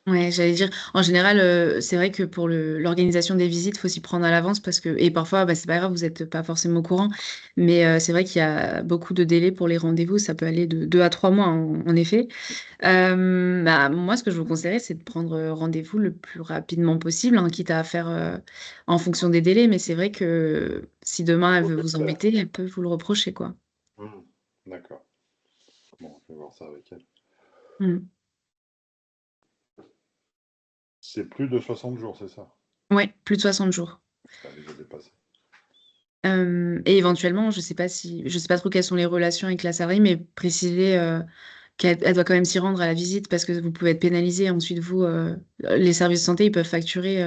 Ouais, j'allais dire, en général, c'est vrai que pour l'organisation des visites, il faut s'y prendre à l'avance parce que, et parfois, bah, c'est pas grave, vous n'êtes pas forcément au courant, mais c'est vrai qu'il y a beaucoup de délais pour les rendez-vous, ça peut aller de 2 à 3 mois, en effet. Bah, moi, ce que je vous conseillerais, c'est de prendre rendez-vous le plus rapidement possible, hein, quitte à faire en fonction des délais, mais c'est vrai que si demain elle Faut veut le vous faire. embêter, elle peut vous le reprocher, quoi. Hmm. D'accord. Bon, je vais voir ça avec elle. Mm. C'est plus de 60 jours, c'est ça? Ouais, plus de 60 jours. Ça a déjà dépassé. Et éventuellement, je sais pas trop quelles sont les relations avec la salariée, mais préciser qu'elle doit quand même s'y rendre à la visite parce que vous pouvez être pénalisé. Ensuite, vous, les services de santé, ils peuvent facturer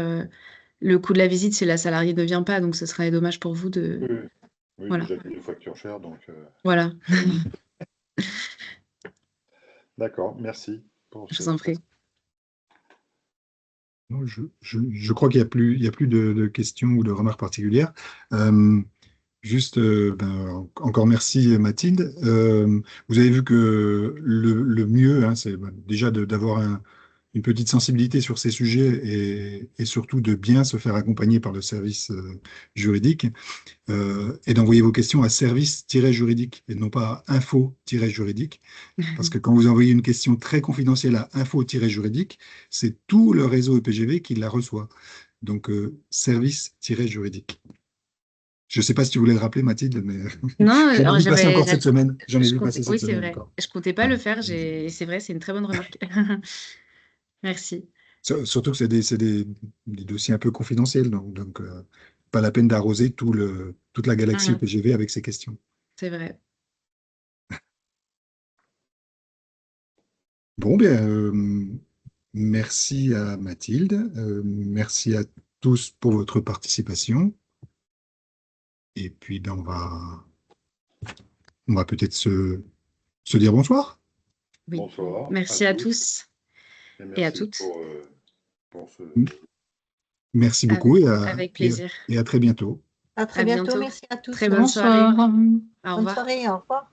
le coût de la visite si la salariée ne vient pas. Donc, ce serait dommage pour vous Oui, de. oui. Oui, Voilà. déjà qu'il nous facture cher, donc Voilà. d'accord, merci pour Je vous en cette prie. Non, je crois qu'il y a plus de questions ou de remarques particulières. Euh, Juste, encore merci Mathilde. Vous avez vu que le mieux, hein, c'est déjà d'avoir une petite sensibilité sur ces sujets et surtout de bien se faire accompagner par le service juridique et d'envoyer vos questions à service-juridique et non pas à info-juridique. Parce que quand vous envoyez une question très confidentielle à info-juridique, c'est tout le réseau EPGV qui la reçoit. Donc, service-juridique. Je ne sais pas si tu voulais le rappeler, Mathilde, mais Non, j'en ai alors vu passer encore cette semaine. J'en ai je vu comptais, passer cette oui, c'est semaine vrai. encore. Je comptais pas Voilà. le faire. C'est vrai, c'est une très bonne remarque. Merci. Surtout que c'est des dossiers un peu confidentiels, donc pas la peine d'arroser toute la galaxie Mhm. EPGV avec ces questions. C'est vrai. Bon, bien, merci à Mathilde, merci à tous pour votre participation. Et puis, ben, on va peut-être se dire bonsoir. Oui. bonsoir à Merci à tous tous et et à merci toutes. pour ce Merci beaucoup Avec, avec plaisir. et à très bientôt. À très À bientôt. bientôt. Merci à tous. Très bonne soirée. Au Bonne revoir. soirée. Au revoir.